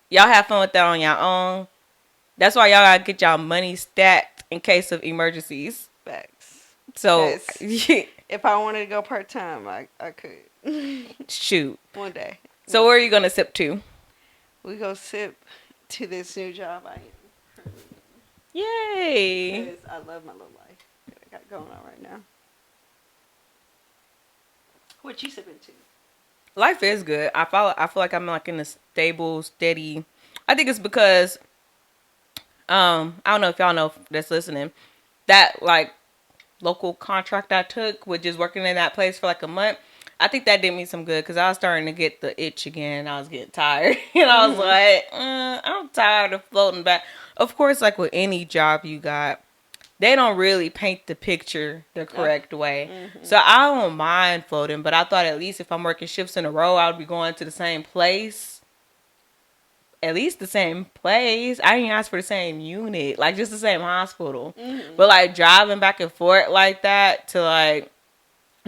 Y'all have fun with that on your own. That's why y'all got to get y'all money stacked in case of emergencies. Facts. So, if I wanted to go part-time, I could. Shoot. One day. So where are you going to sip to? We go sip to this new job I am. Yay. Because I love my little life that I got going on right now. What you sipping to? Life is good. I feel like I'm like in a stable, steady. I think it's because I don't know if y'all know that's listening. That like local contract I took with just working in that place for like a month. I think that did me some good because I was starting to get the itch again. I was getting tired. And I was like, I'm tired of floating back. Of course, like with any job you got, they don't really paint the picture the correct way. So I don't mind floating, but I thought at least if I'm working shifts in a row, I would be going to the same place. At least the same place. I didn't ask for the same unit, like just the same hospital. But like driving back and forth like that to like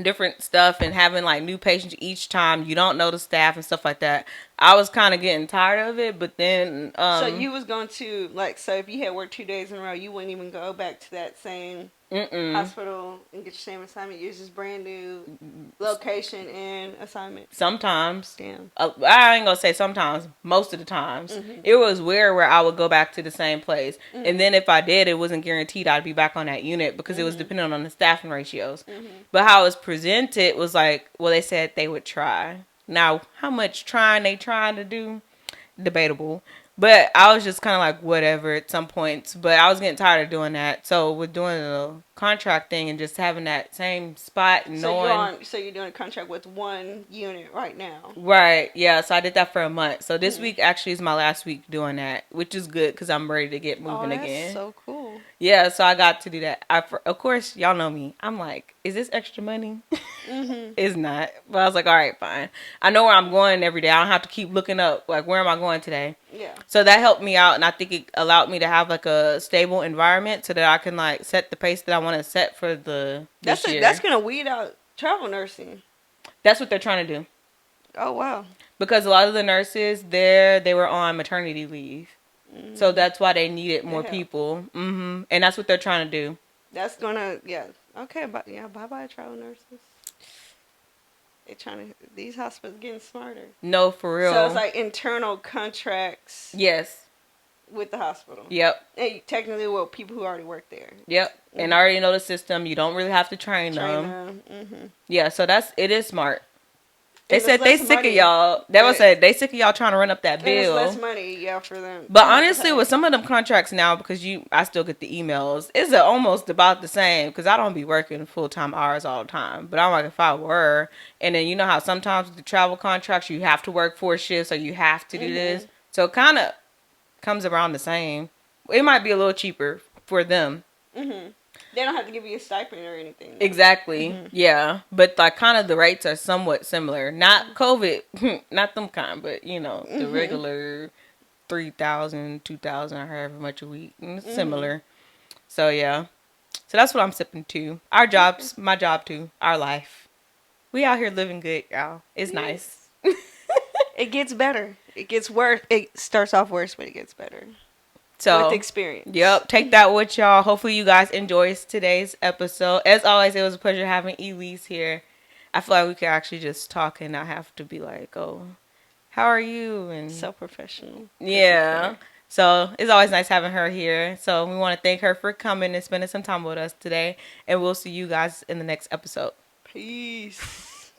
different stuff and having like new patients each time, you don't know the staff and stuff like that. I was kind of getting tired of it, but then so you was going to like, so if you had worked 2 days in a row, you wouldn't even go back to that same hospital and get your same assignment. It was just brand new location and assignment. Sometimes. Damn. I ain't gonna say sometimes. Most of the times. It was weird where I would go back to the same place. And then if I did, it wasn't guaranteed I'd be back on that unit because it was dependent on the staffing ratios. But how it was presented was like, well, they said they would try. Now, how much trying they trying to do? Debatable. But I was just kind of like, whatever at some points. But I was getting tired of doing that. So with doing the contract thing and just having that same spot and knowing. So you're doing a contract with one unit right now. Right. Yeah. So I did that for a month. So this week actually is my last week doing that, which is good because I'm ready to get moving again. So cool. Yeah. So I got to do that. Of course, y'all know me. I'm like, is this extra money? It's not. But I was like, all right, fine. I know where I'm going every day. I don't have to keep looking up, like, where am I going today? Yeah. So that helped me out. And I think it allowed me to have, like, a stable environment so that I can, like, set the pace that I want to set for this year. That's going to weed out travel nursing. That's what they're trying to do. Oh, wow. Because a lot of the nurses there, they were on maternity leave. So that's why they needed more people. And that's what they're trying to do. That's going to, yeah. Okay, bye-bye travel nurses. These hospitals getting smarter. No, for real. So it's like internal contracts. Yes. With the hospital. Yep. And technically, well, people who already work there. Yep. And already know the system. You don't really have to train them. Yeah, so it is smart. They said they sick of y'all. They would say they sick of y'all trying to run up that bill. And it's less money, yeah, for them. But honestly, with some of them contracts now, because I still get the emails, it's almost about the same. Because I don't be working full-time hours all the time. But I'm like, if I were, and then you know how sometimes with the travel contracts, you have to work 4 shifts or you have to do this. So it kind of comes around the same. It might be a little cheaper for them. They don't have to give you a stipend or anything. Though. Exactly. Yeah. But like kind of the rates are somewhat similar. Not COVID, not them kind, but you know, the regular 3,000, 2,000 or however much a week. It's similar. So yeah. So that's what I'm sipping to. Our jobs, my job too. Our life. We out here living good, y'all. It's nice. It gets better. It gets worse. It starts off worse, but it gets better. So, with experience. Yep. Take that with y'all. Hopefully you guys enjoyed today's episode. As always, it was a pleasure having Elyse here. I feel like we could actually just talk and not have to be like, oh, how are you? And so professional. Yeah. So it's always nice having her here. So we want to thank her for coming and spending some time with us today. And we'll see you guys in the next episode. Peace.